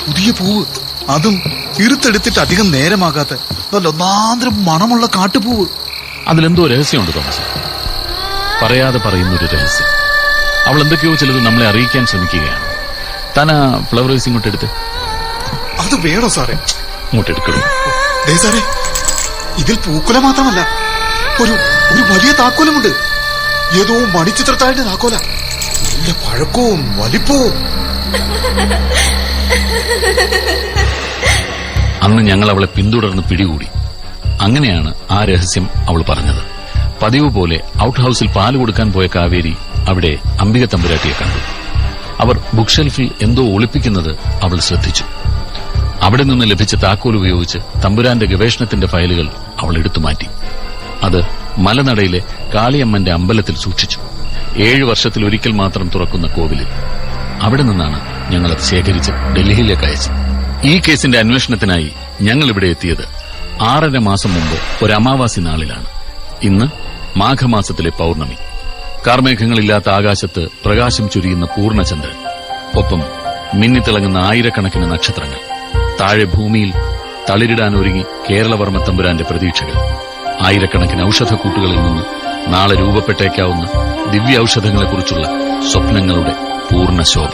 പുതിയ പൂവ്. അതും ഇറുത്തെടുത്തിട്ട് അധികം നേരമാകാത്ത നല്ല ഒന്നാന്തരം മണമുള്ള കാട്ടുപൂവ്. അതിലെന്തോ രഹസ്യമുണ്ട് തോമസ്. പറയാതെ പറയുന്നൊരു രഹസ്യം. അവൾ എന്തൊക്കെയോ ചിലത് നമ്മളെ അറിയിക്കാൻ ശ്രമിക്കുകയാണ്. താൻ ആ ഫ്ലവർ വേസ് ഇങ്ങോട്ടെടുത്ത്. അത് വേണോ സാറേ? ഇങ്ങോട്ടെടുക്കണോ? സാറേ, ഇതിൽ പൂക്കുല മാത്രമല്ല, ഒരു വലിയ താക്കോലുമുണ്ട്. ഏതോ മണിച്ചിത്രത്താഴിന്റെ താക്കോല. നല്ല പഴക്കവും വലിപ്പവും. അന്ന് ഞങ്ങൾ അവളെ പിന്തുടർന്ന് പിടികൂടി. അങ്ങനെയാണ് ആ രഹസ്യം അവൾ പറഞ്ഞത്. പതിവ് പോലെ ഔട്ട് ഹൌസിൽ പാല് കൊടുക്കാൻ പോയ കാവേരി അവിടെ അംബിക തമ്പുരാട്ടിയെ കണ്ടു. അവർ ബുക്ക് ഷെൽഫിൽ എന്തോ ഒളിപ്പിക്കുന്നത് അവൾ ശ്രദ്ധിച്ചു. അവിടെ നിന്ന് ലഭിച്ച താക്കോൽ ഉപയോഗിച്ച് തമ്പുരാന്റെ ഗവേഷണത്തിന്റെ ഫയലുകൾ അവൾ എടുത്തുമാറ്റി. അത് മലനടയിലെ കാളിയമ്മന്റെ അമ്പലത്തിൽ സൂക്ഷിച്ചു. 7 വർഷത്തിലൊരിക്കൽ മാത്രം തുറക്കുന്ന കോവിലിൽ. അവിടെ നിന്നാണ് ഞങ്ങളത് ശേഖരിച്ച് ഡൽഹിയിലേക്ക് അയച്ചത്. ഈ കേസിന്റെ അന്വേഷണത്തിനായി ഞങ്ങൾ ഇവിടെ എത്തിയത് 6.5 മാസം മുമ്പ് ഒരു അമാവാസി നാളിലാണ്. ഇന്ന് മാഘമാസത്തിലെ പൌർണമി. കാർമേഘങ്ങളില്ലാത്ത ആകാശത്ത് പ്രകാശം ചൊരിയുന്ന പൂർണ്ണചന്ദ്രൻ, ഒപ്പം മിന്നിത്തിളങ്ങുന്ന ആയിരക്കണക്കിന് നക്ഷത്രങ്ങൾ. താഴെ ഭൂമിയിൽ തളിരിടാനൊരുങ്ങി കേരളവർമ്മ തമ്പുരാന്റെ പ്രതീക്ഷകൾ. ആയിരക്കണക്കിന് ഔഷധക്കൂട്ടുകളിൽ നിന്ന് നാളെ രൂപപ്പെട്ടേക്കാവുന്ന ദിവ്യ ഔഷധങ്ങളെക്കുറിച്ചുള്ള സ്വപ്നങ്ങളുടെ പൂർണ്ണ ശോഭ.